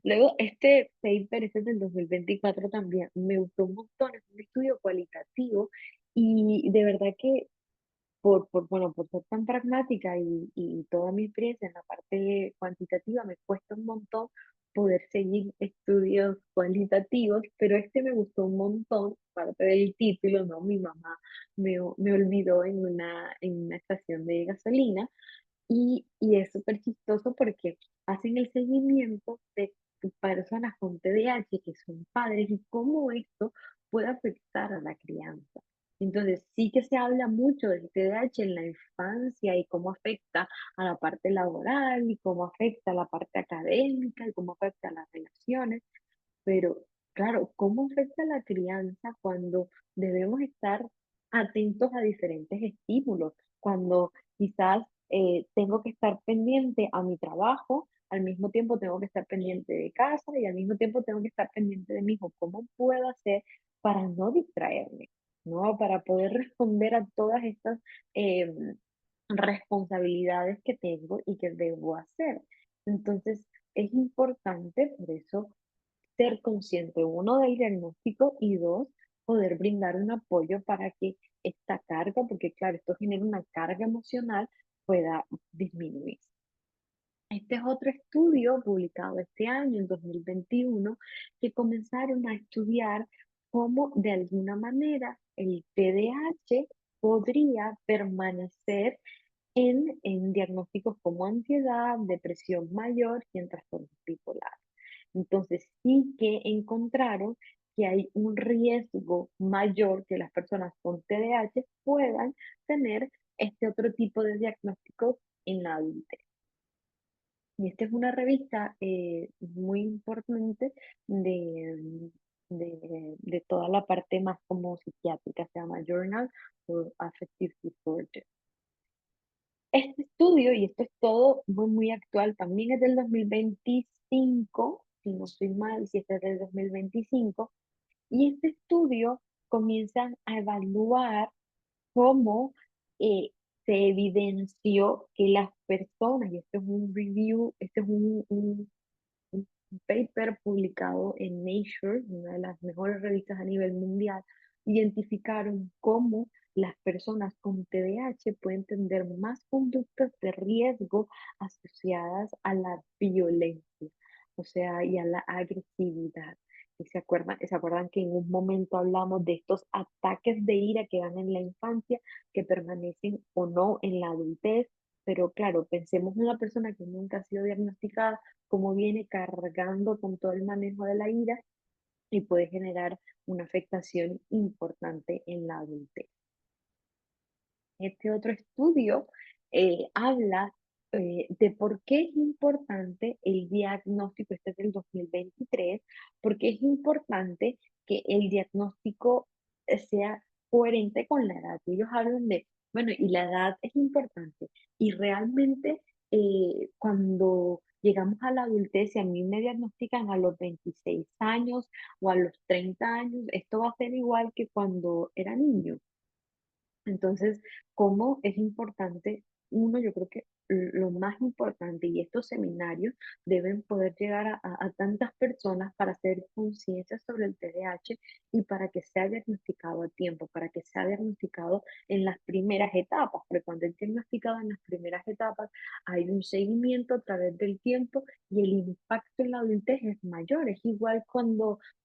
Luego, este paper, este es del 2024 también, me gustó un montón, es un estudio cualitativo y de verdad que bueno, por ser tan pragmática y toda mi experiencia en la parte cuantitativa me cuesta un montón poder seguir estudios cualitativos, pero este me gustó un montón, parte del título, ¿no? Mi mamá me olvidó en una estación de gasolina y es súper chistoso porque hacen el seguimiento de personas con TDAH que son padres y cómo esto puede afectar a la crianza. Entonces, sí que se habla mucho del TDAH en la infancia y cómo afecta a la parte laboral y cómo afecta a la parte académica y cómo afecta a las relaciones, pero claro, ¿cómo afecta a la crianza cuando debemos estar atentos a diferentes estímulos? Cuando quizás tengo que estar pendiente a mi trabajo, al mismo tiempo tengo que estar pendiente de casa y al mismo tiempo tengo que estar pendiente de mi hijo. ¿Cómo puedo hacer para no distraerme? ¿No? Para poder responder a todas estas responsabilidades que tengo y que debo hacer. Entonces, es importante, por eso, ser consciente, uno, del diagnóstico y dos, poder brindar un apoyo para que esta carga, porque claro, esto genera una carga emocional, pueda disminuir. Este es otro estudio publicado este año, en 2021, que comenzaron a estudiar cómo de alguna manera el TDAH podría permanecer en diagnósticos como ansiedad, depresión mayor y en trastornos bipolares. Entonces sí que encontraron que hay un riesgo mayor que las personas con TDAH puedan tener este otro tipo de diagnósticos en la adultez. Y esta es una revista muy importante de, de toda la parte más como psiquiátrica, se llama Journal for Affective Disorder. Este estudio, y esto es todo muy, muy actual, también es del 2025, si no estoy mal, si este es del 2025, y este estudio comienza a evaluar cómo eh, se evidenció que las personas, y este es un review, este es un paper publicado en Nature, una de las mejores revistas a nivel mundial, identificaron cómo las personas con TDAH pueden tener más conductas de riesgo asociadas a la violencia, o sea, y a la agresividad. Y se acuerdan que en un momento hablamos de estos ataques de ira que dan en la infancia, que permanecen o no en la adultez, pero claro, pensemos en la persona que nunca ha sido diagnosticada, cómo viene cargando con todo el manejo de la ira y puede generar una afectación importante en la adultez. Este otro estudio habla de por qué es importante el diagnóstico, este es del 2023, porque es importante que el diagnóstico sea coherente con la edad. Y ellos hablan de, bueno, y la edad es importante. Y realmente cuando llegamos a la adultez, si a mí me diagnostican a los 26 años o a los 30 años, esto va a ser igual que cuando era niño. Entonces, ¿cómo es importante? Uno, yo creo que lo más importante, y estos seminarios deben poder llegar a tantas personas para hacer conciencia sobre el TDAH y para que sea diagnosticado a tiempo, para que sea diagnosticado en las primeras etapas, porque cuando es diagnosticado en las primeras etapas hay un seguimiento a través del tiempo y el impacto en la adultez es mayor. Es igual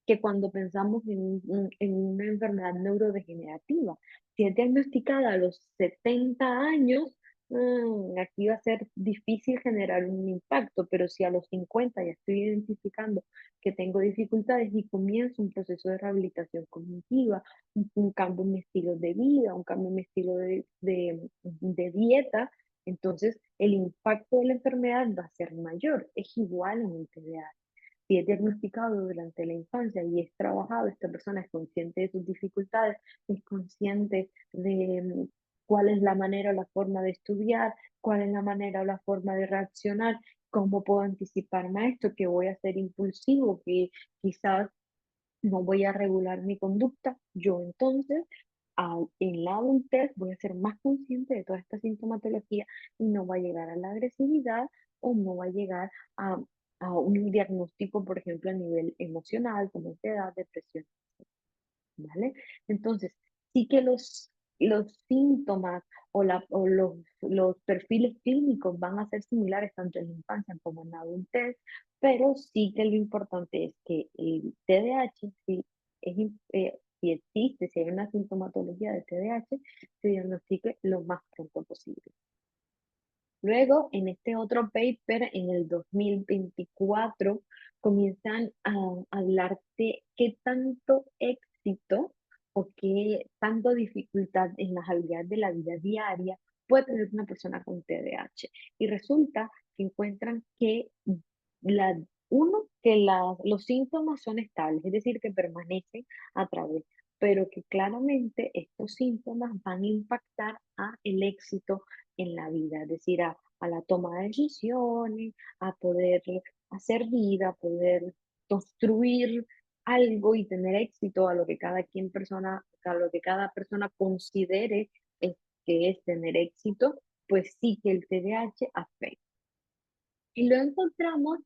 que cuando pensamos en una enfermedad neurodegenerativa. Si es diagnosticada a los 70 años, aquí va a ser difícil generar un impacto, pero si a los 50 ya estoy identificando que tengo dificultades y comienzo un proceso de rehabilitación cognitiva, un cambio en mi estilo de vida, un cambio en mi estilo de dieta, entonces el impacto de la enfermedad va a ser mayor. Es igual en el TDAH. Si es diagnosticado durante la infancia y es trabajado, esta persona es consciente de sus dificultades, es consciente de cuál es la manera o la forma de estudiar, cuál es la manera o la forma de reaccionar, cómo puedo anticiparme a esto, que voy a ser impulsivo, que quizás no voy a regular mi conducta. Yo entonces, en la adultez, voy a ser más consciente de toda esta sintomatología y no va a llegar a la agresividad o no va a llegar a, a un diagnóstico, por ejemplo, a nivel emocional, como ansiedad, depresión, ¿vale? Entonces, sí que los síntomas o los perfiles clínicos van a ser similares tanto en la infancia como en la adultez, pero sí que lo importante es que el TDAH, si existe, si hay una sintomatología de TDAH, se diagnostique lo más pronto posible. Luego, en este otro paper, en el 2024, comienzan a hablar de qué tanto éxito o qué tanto dificultad en las habilidades de la vida diaria puede tener una persona con TDAH. Y resulta que encuentran que la, los síntomas son estables, es decir, que permanecen a través, pero que claramente estos síntomas van a impactar a el éxito en la vida, es decir, a la toma de decisiones, a poder hacer vida, a poder construir algo y tener éxito a lo que a lo que cada persona considere que es tener éxito, pues sí que el TDAH afecta. Y luego encontramos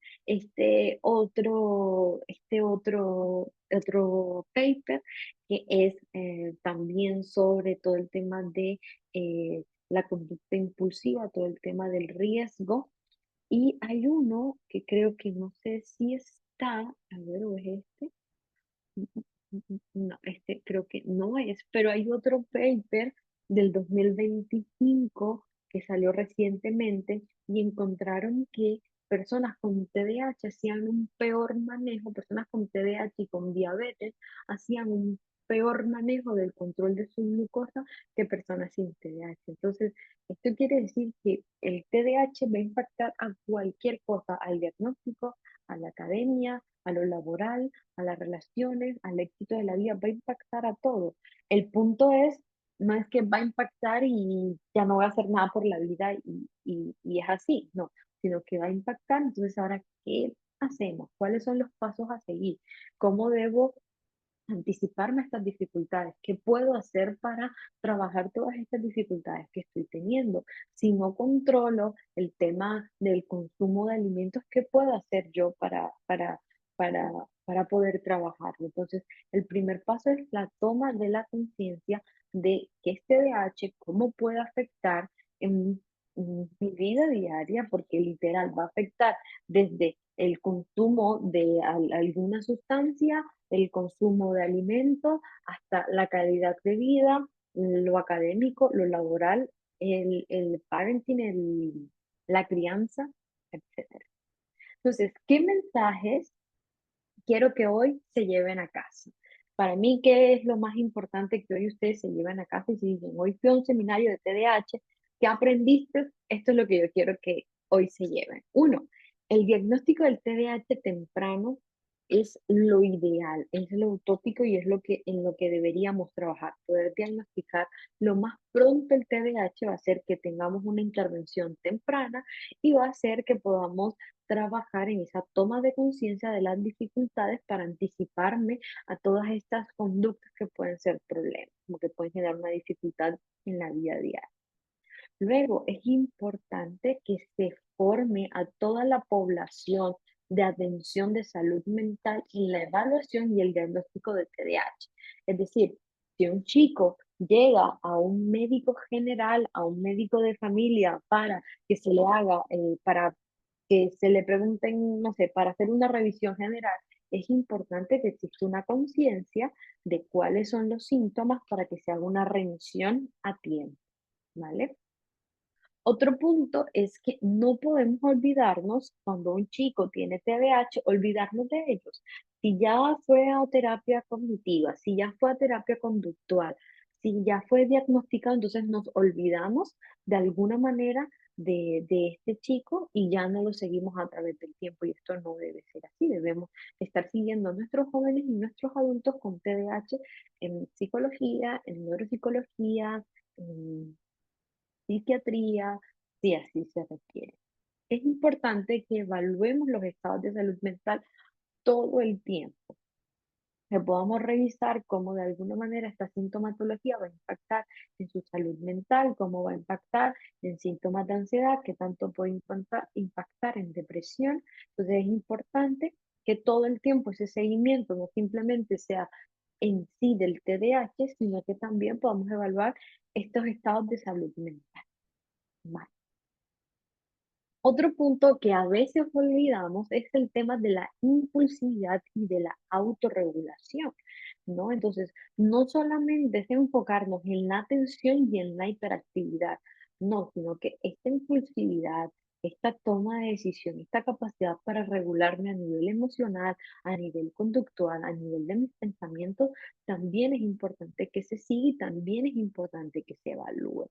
otro paper que es también sobre todo el tema de la conducta impulsiva, todo el tema del riesgo. Y hay uno que creo que no sé si está, a ver, ¿o es este? No, este creo que no es, pero hay otro paper del 2025 que salió recientemente y encontraron que personas con TDAH hacían un peor manejo, personas con TDAH y con diabetes hacían un peor manejo del control de su glucosa que personas sin TDAH. Entonces, esto quiere decir que el TDAH va a impactar a cualquier cosa, al diagnóstico, a la academia, a lo laboral, a las relaciones, al éxito de la vida, va a impactar a todo. El punto es, no es que va a impactar y ya no voy a hacer nada por la vida y es así, no, sino que va a impactar. Entonces, ahora, ¿qué hacemos? ¿Cuáles son los pasos a seguir? ¿Cómo debo anticiparme a estas dificultades? ¿Qué puedo hacer para trabajar todas estas dificultades que estoy teniendo? Si no controlo el tema del consumo de alimentos, ¿qué puedo hacer yo para, para poder trabajarlo? Entonces, el primer paso es la toma de la conciencia de que este DH, cómo puede afectar en mi vida diaria, porque literal va a afectar desde el consumo de alguna sustancia, el consumo de alimentos, hasta la calidad de vida, lo académico, lo laboral, el parenting, la crianza, etcétera. Entonces, ¿qué mensajes quiero que hoy se lleven a casa? Para mí, ¿qué es lo más importante que hoy ustedes se lleven a casa? Y si dicen, hoy fui a un seminario de TDAH, ¿qué aprendiste? Esto es lo que yo quiero que hoy se lleven. Uno, el diagnóstico del TDAH temprano es lo ideal, es lo utópico y es lo que, en lo que deberíamos trabajar. Poder diagnosticar lo más pronto el TDAH va a hacer que tengamos una intervención temprana y va a hacer que podamos trabajar en esa toma de conciencia de las dificultades para anticiparme a todas estas conductas que pueden ser problemas, como que pueden generar una dificultad en la vida diaria. Luego, es importante que se forme a toda la población de atención de salud mental en la evaluación y el diagnóstico de TDAH. Es decir, si un chico llega a un médico general, a un médico de familia para que se le haga, para que se le pregunten, no sé, para hacer una revisión general, es importante que exista una conciencia de cuáles son los síntomas para que se haga una remisión a tiempo, ¿vale? Otro punto es que no podemos olvidarnos, cuando un chico tiene TDAH, olvidarnos de ellos. Si ya fue a terapia cognitiva, si ya fue a terapia conductual, si ya fue diagnosticado, entonces nos olvidamos de alguna manera de este chico y ya no lo seguimos a través del tiempo. Y esto no debe ser así. Debemos estar siguiendo a nuestros jóvenes y nuestros adultos con TDAH en psicología, en neuropsicología, en psiquiatría, si así se requiere. Es importante que evaluemos los estados de salud mental todo el tiempo, que podamos revisar cómo de alguna manera esta sintomatología va a impactar en su salud mental, cómo va a impactar en síntomas de ansiedad, que tanto puede impactar en depresión. Entonces es importante que todo el tiempo ese seguimiento no simplemente sea en sí del TDAH, sino que también podamos evaluar estos estados de salud mental. Más. Otro punto que a veces olvidamos es el tema de la impulsividad y de la autorregulación, ¿no? Entonces, no solamente es enfocarnos en la atención y en la hiperactividad, no, sino que esta impulsividad, esta toma de decisión, esta capacidad para regularme a nivel emocional, a nivel conductual, a nivel de mis pensamientos, también es importante que se siga y también es importante que se evalúe.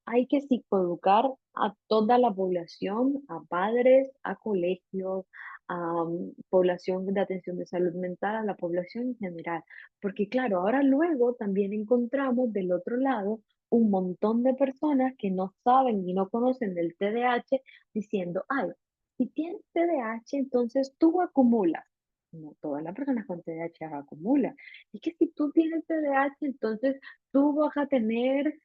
Hay que psicoeducar a toda la población, a padres, a colegios, a población de atención de salud mental, a la población en general. Porque claro, ahora luego también encontramos del otro lado un montón de personas que no saben y no conocen del TDAH diciendo, ay, si tienes TDAH, entonces tú acumulas. No, todas las personas con TDAH acumulan. Es que si tú tienes TDAH, entonces tú vas a tener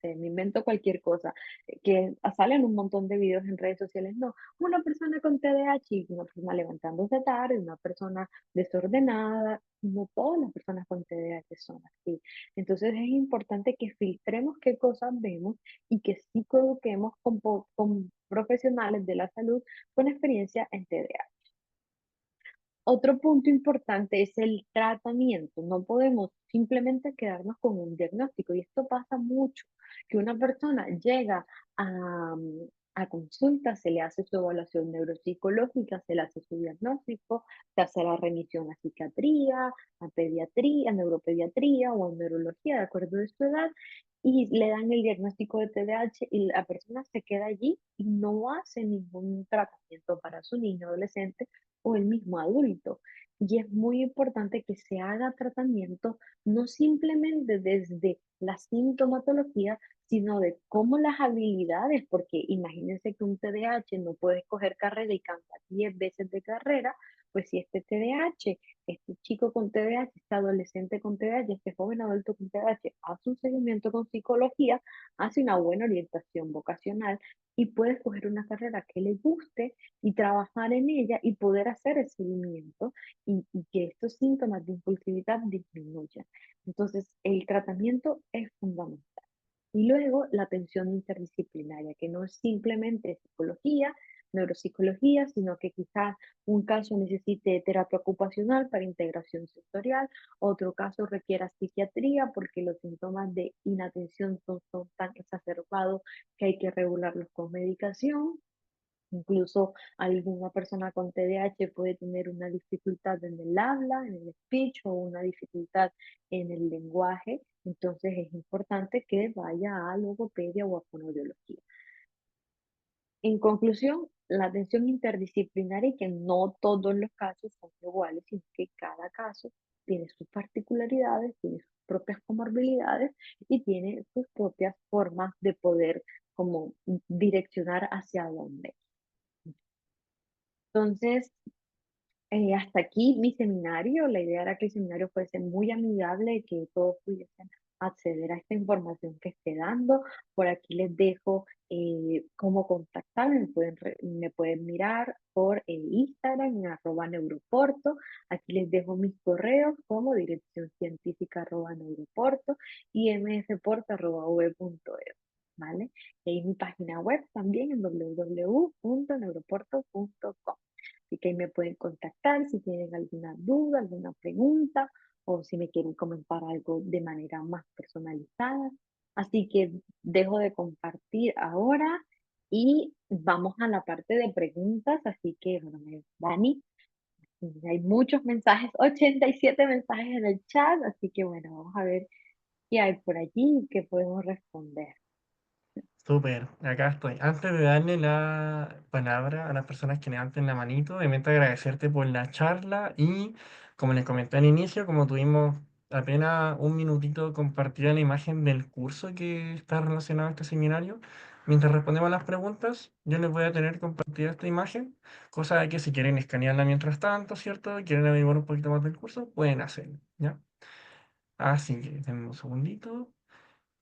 me invento cualquier cosa, que salen un montón de videos en redes sociales, no, una persona con TDAH, una persona levantándose tarde, una persona desordenada, no todas las personas con TDAH son así. Entonces es importante que filtremos qué cosas vemos y que sí coeduquemos con profesionales de la salud con experiencia en TDAH. Otro punto importante es el tratamiento. No podemos simplemente quedarnos con un diagnóstico y esto pasa mucho, que una persona llega a consulta, se le hace su evaluación neuropsicológica, se le hace su diagnóstico, se hace la remisión a psiquiatría, a pediatría, a neuropediatría o a neurología, de acuerdo a su edad, y le dan el diagnóstico de TDAH y la persona se queda allí y no hace ningún tratamiento para su niño adolescente o el mismo adulto. Y es muy importante que se haga tratamiento no simplemente desde la sintomatología, sino de cómo las habilidades, porque imagínense que un TDAH no puede escoger carrera y cambiar 10 veces de carrera, pues si este TDAH, este chico con TDAH, este adolescente con TDAH, este joven adulto con TDAH, hace un seguimiento con psicología, hace una buena orientación vocacional y puede escoger una carrera que le guste y trabajar en ella y poder hacer el seguimiento y que estos síntomas de impulsividad disminuyan. Entonces, el tratamiento es fundamental. Y luego la atención interdisciplinaria, que no es simplemente psicología, neuropsicología, sino que quizás un caso necesite terapia ocupacional para integración sensorial, otro caso requiera psiquiatría porque los síntomas de inatención son tan exacerbados que hay que regularlos con medicación. Incluso alguna persona con TDAH puede tener una dificultad en el habla, en el speech o una dificultad en el lenguaje. Entonces es importante que vaya a logopedia o a fonoaudiología. En conclusión, la atención interdisciplinaria y que no todos los casos son iguales, sino que cada caso tiene sus particularidades, tiene sus propias comorbilidades y tiene sus propias formas de poder como direccionar hacia dónde. Entonces, hasta aquí mi seminario. La idea era que el seminario fuese muy amigable, que todos pudiesen acceder a esta información que esté dando. Por aquí les dejo cómo contactarme. Me pueden mirar por Instagram en @neuroporto. Aquí les dejo mis correos como dirección científica @neuroporto y mfporto@v.edu. ¿Vale? Y ahí mi página web también en www.neuroporto.com. Así que ahí me pueden contactar si tienen alguna duda, alguna pregunta o si me quieren comentar algo de manera más personalizada. Así que dejo de compartir ahora y vamos a la parte de preguntas. Así que, bueno, Dani, hay muchos mensajes, 87 mensajes en el chat, así que bueno, vamos a ver qué hay por allí y qué podemos responder. Súper, acá estoy. Antes de darle la palabra a las personas que levanten la manito, me meto a agradecerte por la charla y, como les comenté al inicio, como tuvimos apenas un minutito compartida la imagen del curso que está relacionado a este seminario, mientras respondemos las preguntas, yo les voy a tener compartida esta imagen, cosa de que si quieren escanearla mientras tanto, ¿cierto? Quieren averiguar un poquito más del curso, pueden hacerlo, ¿ya? Así que, denme un segundito.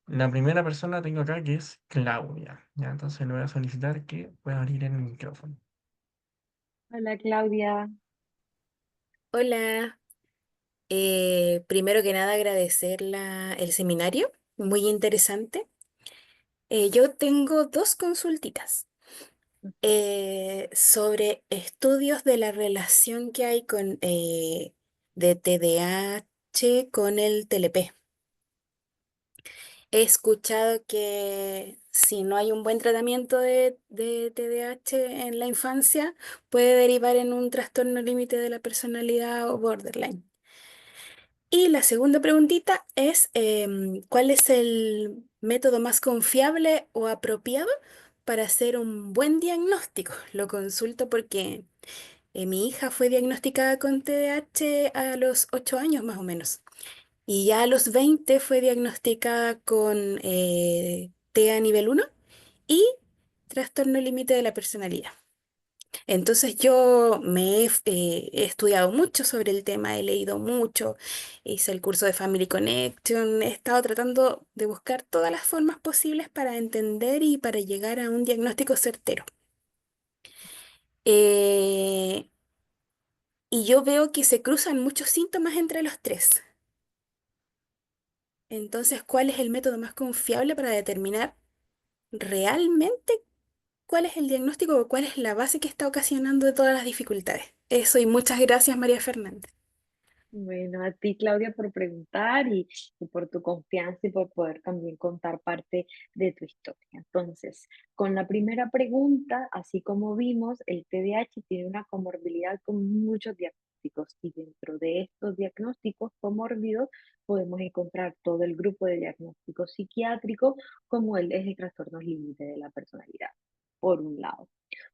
La primera persona tengo acá que es Claudia. Ya, entonces le voy a solicitar que pueda abrir el micrófono. Hola Claudia. Hola, primero que nada agradecer el seminario, muy interesante. Yo tengo dos consultitas sobre estudios de la relación que hay de TDAH con el TLP. He escuchado que si no hay un buen tratamiento de TDAH en la infancia, puede derivar en un trastorno límite de la personalidad o borderline. Y la segunda preguntita es, ¿cuál es el método más confiable o apropiado para hacer un buen diagnóstico? Lo consulto porque mi hija fue diagnosticada con TDAH a los 8 años más o menos. Y ya a los 20 fue diagnosticada con TEA nivel 1 y trastorno límite de la personalidad. Entonces yo he estudiado mucho sobre el tema, he leído mucho, hice el curso de Family Connection, he estado tratando de buscar todas las formas posibles para entender y para llegar a un diagnóstico certero. Eh, y yo veo que se cruzan muchos síntomas entre los tres. Entonces, ¿cuál es el método más confiable para determinar realmente cuál es el diagnóstico o cuál es la base que está ocasionando todas las dificultades? Eso y muchas gracias, María Fernanda. Bueno, a ti, Claudia, por preguntar y por tu confianza y por poder también contar parte de tu historia. Entonces, con la primera pregunta, así como vimos, el TDAH tiene una comorbilidad con muchos diagnósticos y dentro de estos diagnósticos comórbidos podemos encontrar todo el grupo de diagnósticos psiquiátricos como es el trastorno límite de la personalidad, por un lado.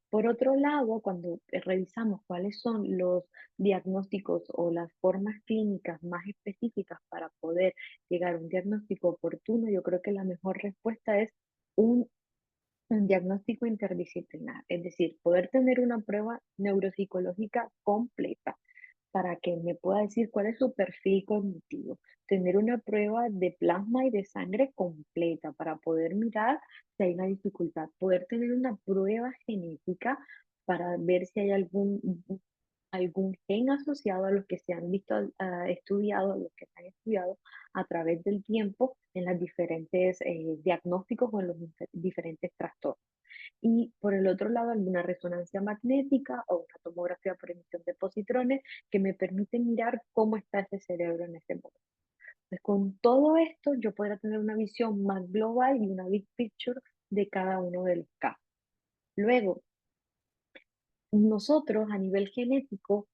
Por otro lado, cuando revisamos cuáles son los diagnósticos o las formas clínicas más específicas para poder llegar a un diagnóstico oportuno, yo creo que la mejor respuesta es un, un diagnóstico interdisciplinar, es decir, poder tener una prueba neuropsicológica completa para que me pueda decir cuál es su perfil cognitivo, tener una prueba de plasma y de sangre completa para poder mirar si hay una dificultad, poder tener una prueba genética para ver si hay algún gen asociado a los que se han visto estudiado, a los que se han estudiado a través del tiempo en los diferentes diagnósticos o en los diferentes trastornos. y por el otro lado alguna resonancia magnética o una tomografía por emisión de positrones que me permite mirar cómo está ese cerebro en ese momento. Entonces, con todo esto, yo podré tener una visión más global y una big picture de cada uno de los casos. Luego, nosotros a nivel genético,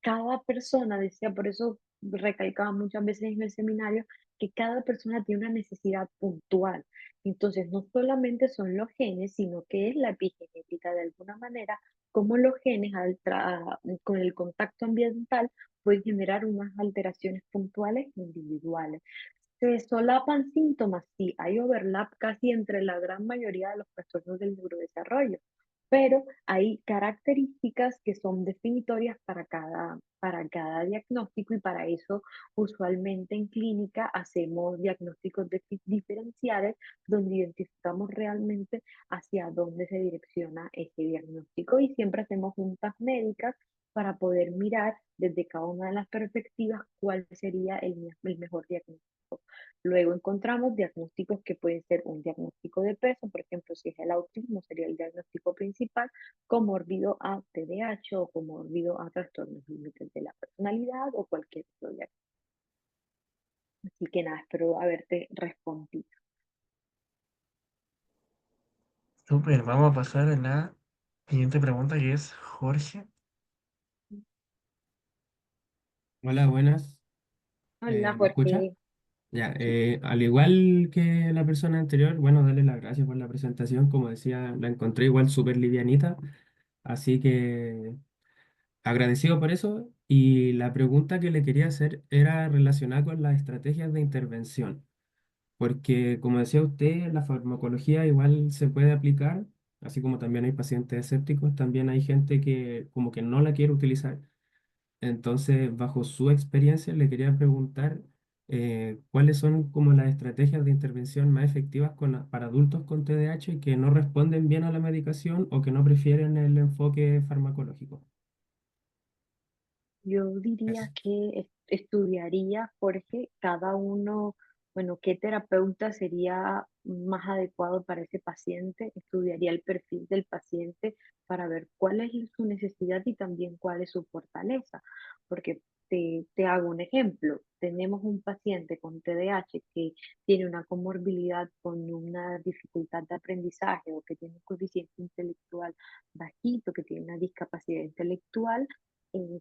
cada persona decía, por eso recalcaba muchas veces en el seminario, que cada persona tiene una necesidad puntual. Entonces, no solamente son los genes, sino que es la epigenética de alguna manera, como los genes con el contacto ambiental pueden generar unas alteraciones puntuales individuales. ¿Se solapan síntomas? Sí, hay overlap casi entre la gran mayoría de los trastornos del neurodesarrollo, pero hay características que son definitorias para cada diagnóstico y para eso usualmente en clínica hacemos diagnósticos diferenciales donde identificamos realmente hacia dónde se direcciona ese diagnóstico y siempre hacemos juntas médicas para poder mirar desde cada una de las perspectivas cuál sería el mejor diagnóstico. Luego encontramos diagnósticos que pueden ser un diagnóstico de peso, por ejemplo, si es el autismo, sería el diagnóstico principal, comórbido a TDAH o comórbido a trastornos límites de la personalidad o cualquier otro diagnóstico. Así que nada, espero haberte respondido. Súper, vamos a pasar a la siguiente pregunta que es Jorge. Hola, buenas. Hola, ¿Me escucha? Jorge. Ya, Sí, al igual que la persona anterior, bueno, darle las gracias por la presentación. Como decía, la encontré igual súper livianita, así que agradecido por eso. Y la pregunta que le quería hacer era relacionada con las estrategias de intervención, porque como decía usted, la farmacología igual se puede aplicar, así como también hay pacientes escépticos, también hay gente que como que no la quiere utilizar. Entonces, bajo su experiencia, le quería preguntar cuáles son como las estrategias de intervención más efectivas para adultos con TDAH que no responden bien a la medicación o que no prefieren el enfoque farmacológico. yo diría Eso. que estudiaría, Jorge, cada uno, bueno, qué terapeuta sería más adecuado para ese paciente, estudiaría el perfil del paciente para ver cuál es su necesidad y también cuál es su fortaleza, porque te hago un ejemplo, tenemos un paciente con TDAH que tiene una comorbilidad con una dificultad de aprendizaje o que tiene un coeficiente intelectual bajito, que tiene una discapacidad intelectual,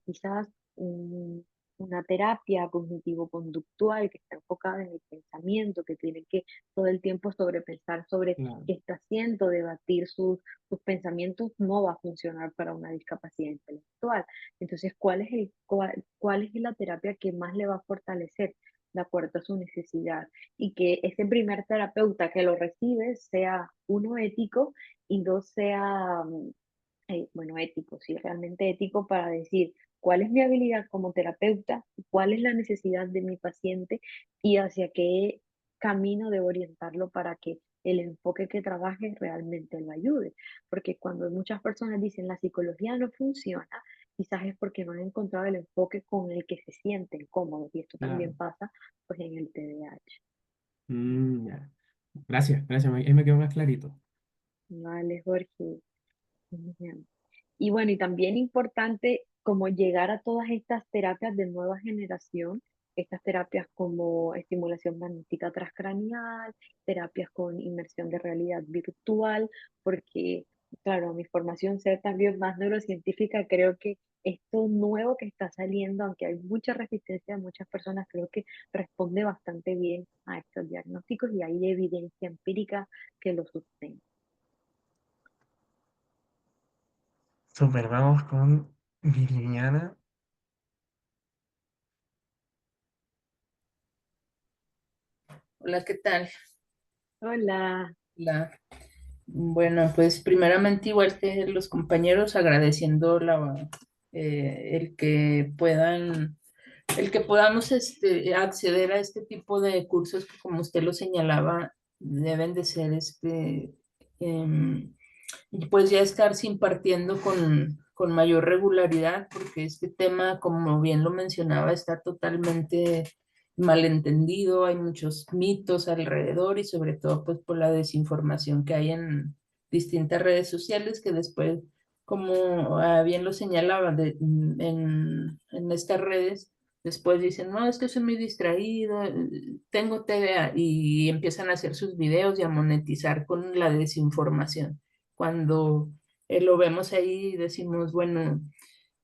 quizás un- una terapia cognitivo-conductual que está enfocada en el pensamiento, que tiene que todo el tiempo sobrepensar sobre Claro, qué está haciendo, debatir sus pensamientos, no va a funcionar para una discapacidad intelectual. Entonces, ¿cuál es la terapia que más le va a fortalecer de acuerdo a su necesidad? Y que ese primer terapeuta que lo recibe sea uno ético y dos sea bueno, ético, sí, realmente ético para decir cuál es mi habilidad como terapeuta, cuál es la necesidad de mi paciente y hacia qué camino debo orientarlo para que el enfoque que trabaje realmente lo ayude. Porque cuando muchas personas dicen la psicología no funciona, quizás es porque no han encontrado el enfoque con el que se sienten cómodos y esto claro. también pasa pues en el TDAH. Ya. Gracias, gracias. Ahí me quedó más clarito. Vale, Jorge. Ujú. Y bueno, y también importante como llegar a todas estas terapias de nueva generación, estas terapias como estimulación magnética transcranial, terapias con inmersión de realidad virtual, porque, claro, mi formación ser también más neurocientífica, creo que esto nuevo que está saliendo, aunque hay mucha resistencia de muchas personas, creo que responde bastante bien a estos diagnósticos y hay evidencia empírica que lo sustenta. Súper, vamos con Viridiana. Hola, ¿qué tal? Hola. La, bueno, pues primeramente, igual que los compañeros, agradeciendo el que podamos acceder a este tipo de cursos que, como usted lo señalaba, deben de ser em, y pues ya estarse impartiendo con mayor regularidad, porque este tema, como bien lo mencionaba, está totalmente malentendido, hay muchos mitos alrededor y sobre todo pues por la desinformación que hay distintas redes sociales que después, como bien lo señalaba, en estas redes, después dicen, no, es que soy muy distraído, tengo TDA, y empiezan a hacer sus videos y a monetizar con la desinformación. Cuando lo vemos ahí y decimos, bueno,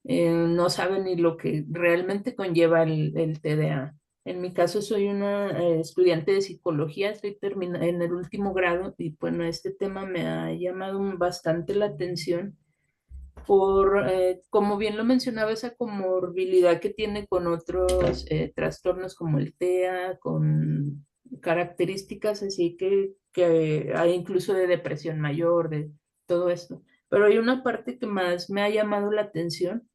no saben ni lo que realmente conlleva el TDA. En mi caso soy una estudiante de psicología, estoy en el último grado y bueno, este tema me ha llamado bastante la atención por, como bien lo mencionaba, esa comorbilidad que tiene con otros trastornos como el TEA, con características así que hay incluso de depresión mayor, de todo esto. Pero hay una parte que más me ha llamado la atención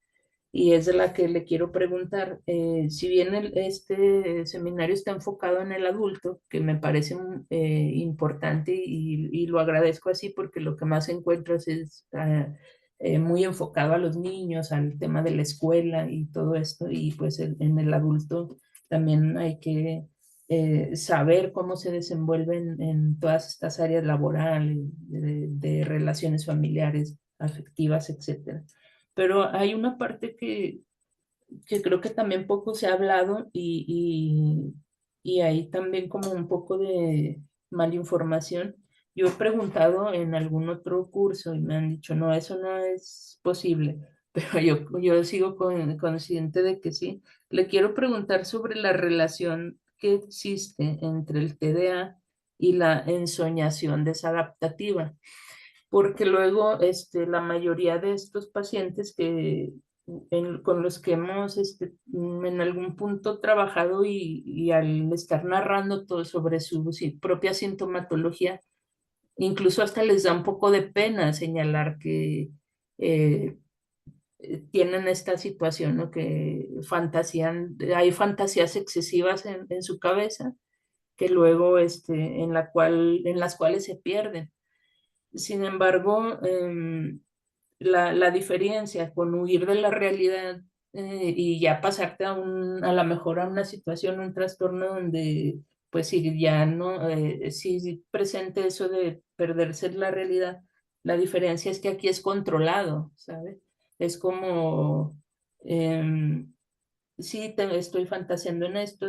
y es de la que le quiero preguntar. Si bien este seminario está enfocado en el adulto, que me parece importante y lo agradezco así porque lo que más encuentras es muy enfocado a los niños, al tema de la escuela y todo esto, y pues en el adulto también hay que saber cómo se desenvuelven en todas estas áreas laborales, de relaciones familiares, afectivas, etcétera. Pero hay una parte que creo que también poco se ha hablado y hay también como un poco de malinformación. Yo he preguntado en algún otro curso y me han dicho, no, eso no es posible, pero yo sigo consciente de que sí. Le quiero preguntar sobre la relación que existe entre el TDA y la ensoñación desadaptativa, porque luego la mayoría de estos pacientes con los que hemos en algún punto trabajado y al estar narrando todo sobre su propia sintomatología, incluso hasta les da un poco de pena señalar que eh, tienen esta situación, ¿no? Que fantasían, hay fantasías excesivas en su cabeza que luego en las cuales se pierden. Sin embargo, la diferencia con huir de la realidad y ya pasarte a lo mejor a una situación, un trastorno donde, pues si ya no, si presente eso de perderse en la realidad, la diferencia es que aquí es controlado, ¿sabes? Es como, sí, estoy fantaseando en esto,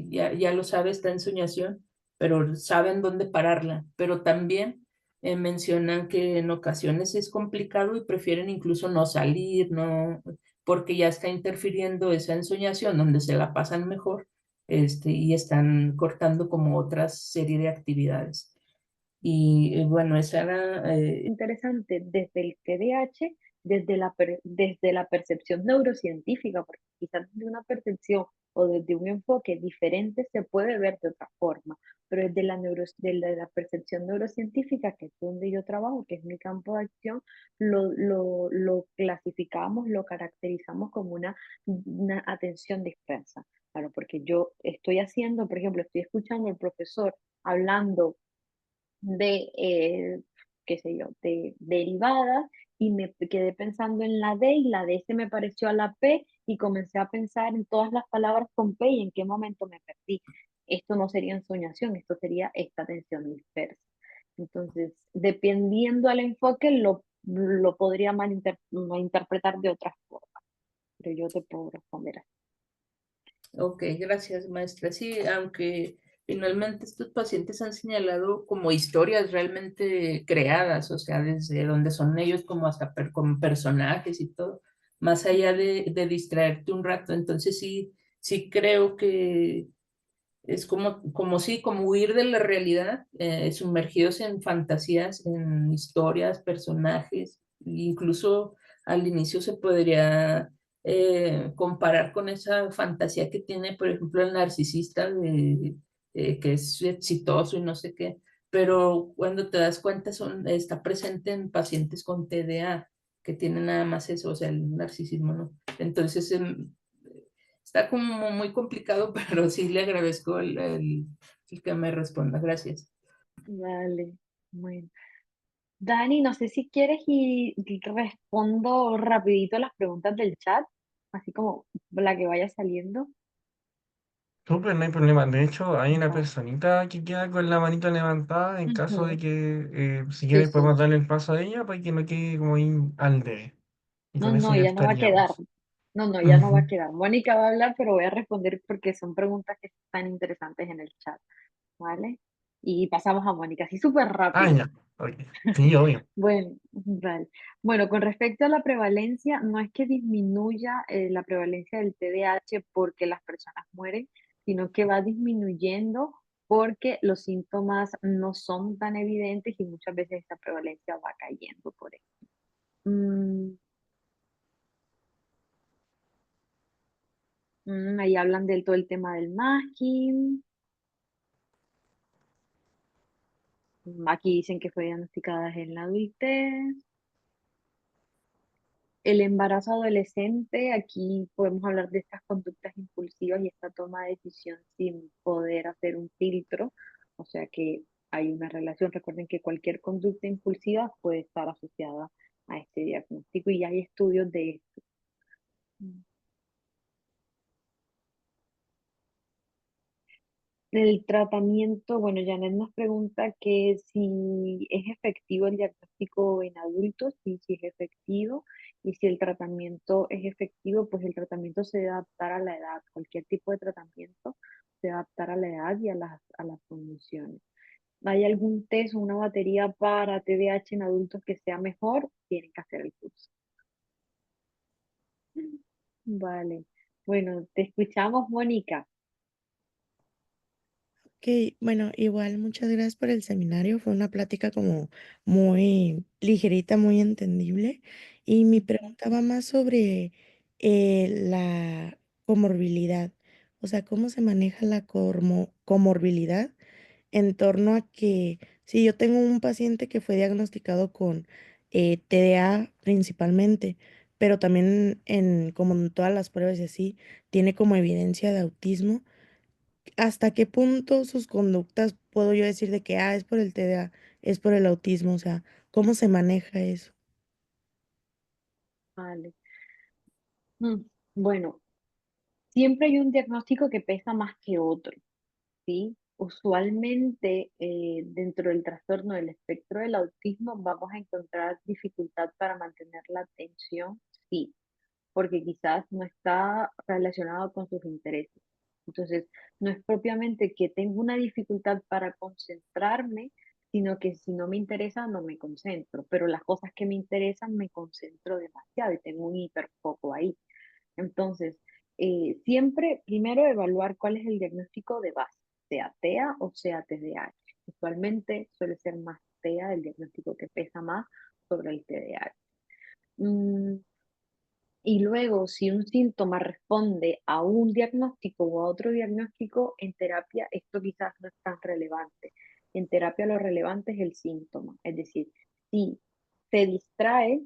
ya lo sabe, está en soñación, pero saben dónde pararla. Pero también mencionan que en ocasiones es complicado y prefieren incluso no salir, no, porque ya está interfiriendo esa ensoñación donde se la pasan mejor, y están cortando como otra serie de actividades. Y bueno, esa era Interesante desde el TDAH, desde la percepción neurocientífica, porque quizás desde una percepción o desde un enfoque diferente se puede ver de otra forma, pero desde la percepción neurocientífica, que es donde yo trabajo, que es mi campo de acción, lo clasificamos, lo caracterizamos como una atención dispersa. Claro, porque yo estoy haciendo, por ejemplo, estoy escuchando al profesor hablando de, qué sé yo, de derivadas y me quedé pensando en la D y la D se me pareció a la P y comencé a pensar en todas las palabras con P y en qué momento me perdí. Esto no sería ensoñación, esto sería esta atención dispersa. Entonces, dependiendo al enfoque, lo podría malinterpretar de otra forma, pero yo te puedo responder así. Ok, gracias, maestra. Sí, aunque finalmente estos pacientes han señalado como historias realmente creadas, o sea, desde donde son ellos como hasta como personajes y todo, más allá de distraerte un rato. Entonces sí, sí creo que es como sí, como huir de la realidad, sumergidos en fantasías, en historias, personajes, incluso al inicio se podría comparar con esa fantasía que tiene, por ejemplo, el narcisista que es exitoso y no sé qué, pero cuando te das cuenta está presente en pacientes con TDA, que tienen nada más eso, o sea, el narcisismo, ¿no? Entonces, está como muy complicado, pero sí le agradezco el que me responda. Gracias. Vale, bueno. Dani, no sé si quieres y respondo rapidito las preguntas del chat, así como la que vaya saliendo. Súper, no hay problema. De hecho, hay una Vale. personita que queda con la manito levantada en caso de Ujú. que, si Sí, quieres, sí. podemos darle el paso a ella para que no quede como ahí al debe. Y No, con eso no, ya ya no va a quedar. estaríamos. No, no, ya no va a Ujú. quedar. Mónica va a hablar, pero voy a responder porque son preguntas que están interesantes en el chat, ¿vale? Y pasamos a Mónica, así súper Ah, rápido. ya. Ok. Sí, obvio. Bueno, vale. Bueno, con respecto a la prevalencia, no es que disminuya la prevalencia del TDAH porque las personas mueren, sino que va disminuyendo porque los síntomas no son tan evidentes y muchas veces esa prevalencia va cayendo por eso. Mm, ahí hablan del todo el tema del masking. Aquí dicen que fue diagnosticada en la adultez. El embarazo adolescente, aquí podemos hablar de estas conductas impulsivas y esta toma de decisión sin poder hacer un filtro, o sea que hay una relación. Recuerden que cualquier conducta impulsiva puede estar asociada a este diagnóstico y hay estudios de esto. El tratamiento, bueno, Janet nos pregunta que si es efectivo el diagnóstico en adultos, y si es efectivo, y si el tratamiento es efectivo, pues el tratamiento se debe adaptar a la edad. Cualquier tipo de tratamiento se debe adaptar a la edad y a las condiciones. ¿Hay algún test o una batería para TDAH en adultos que sea mejor? Tienen que hacer el curso. Vale. Bueno, te escuchamos, Mónica. Ok, bueno, igual muchas gracias por el seminario. Fue una plática como muy ligerita, muy entendible. Y mi pregunta va más sobre la comorbilidad. O sea, ¿cómo se maneja la comorbilidad en torno a que si yo tengo un paciente que fue diagnosticado con TDA principalmente, pero también como en todas las pruebas y así, tiene como evidencia de autismo? ¿Hasta qué punto sus conductas puedo yo decir de que, es por el TDA, es por el autismo? O sea, ¿cómo se maneja eso? Vale. Bueno, siempre hay un diagnóstico que pesa más que otro. ¿Sí? Usualmente dentro del trastorno del espectro del autismo vamos a encontrar dificultad para mantener la atención, sí, porque quizás no está relacionado con sus intereses. Entonces, no es propiamente que tengo una dificultad para concentrarme, sino que si no me interesa, no me concentro, pero las cosas que me interesan me concentro demasiado y tengo un hiperfoco ahí. Entonces, siempre primero evaluar cuál es el diagnóstico de base, sea TEA o sea TDAH. Usualmente suele ser más TEA el diagnóstico que pesa más sobre el TDAH. Mm, y luego, si un síntoma responde a un diagnóstico o a otro diagnóstico, en terapia esto quizás no es tan relevante. En terapia lo relevante es el síntoma, es decir, si se distrae,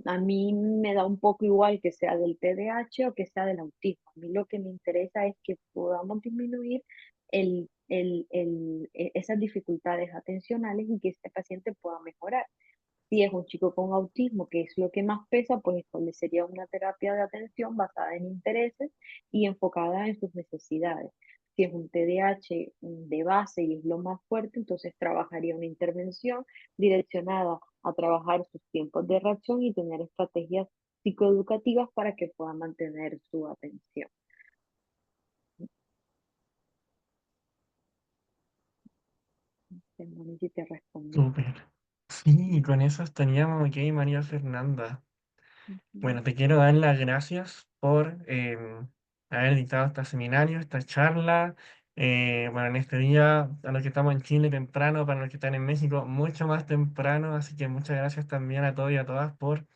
a mí me da un poco igual que sea del TDAH o que sea del autismo. A mí lo que me interesa es que podamos disminuir esas dificultades atencionales y que este paciente pueda mejorar. Si es un chico con autismo, que es lo que más pesa, pues establecería una terapia de atención basada en intereses y enfocada en sus necesidades. Si es un TDAH de base y es lo más fuerte, entonces trabajaría una intervención direccionada a trabajar sus tiempos de reacción y tener estrategias psicoeducativas para que pueda mantener su atención. No sé si te respondí. Súper. Sí, con eso estaríamos ok, María Fernanda. Ujú. Bueno, te quiero dar las gracias por haber dictado este seminario, esta charla. Bueno, en este día, a los que estamos en Chile temprano, para los que están en México, mucho más temprano. Así que muchas gracias también a todos y a todas por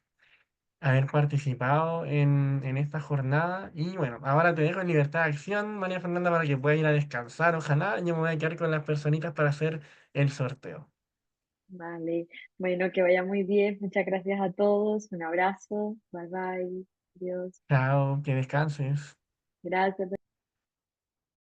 haber participado en esta jornada. Y bueno, ahora te dejo en libertad de acción, María Fernanda, para que puedas ir a descansar. Ojalá yo me voy a quedar con las personitas para hacer el sorteo. Vale, bueno, que vaya muy bien. Muchas gracias a todos. Un abrazo. Bye bye. Adiós. Chao, que descanses. Gracias.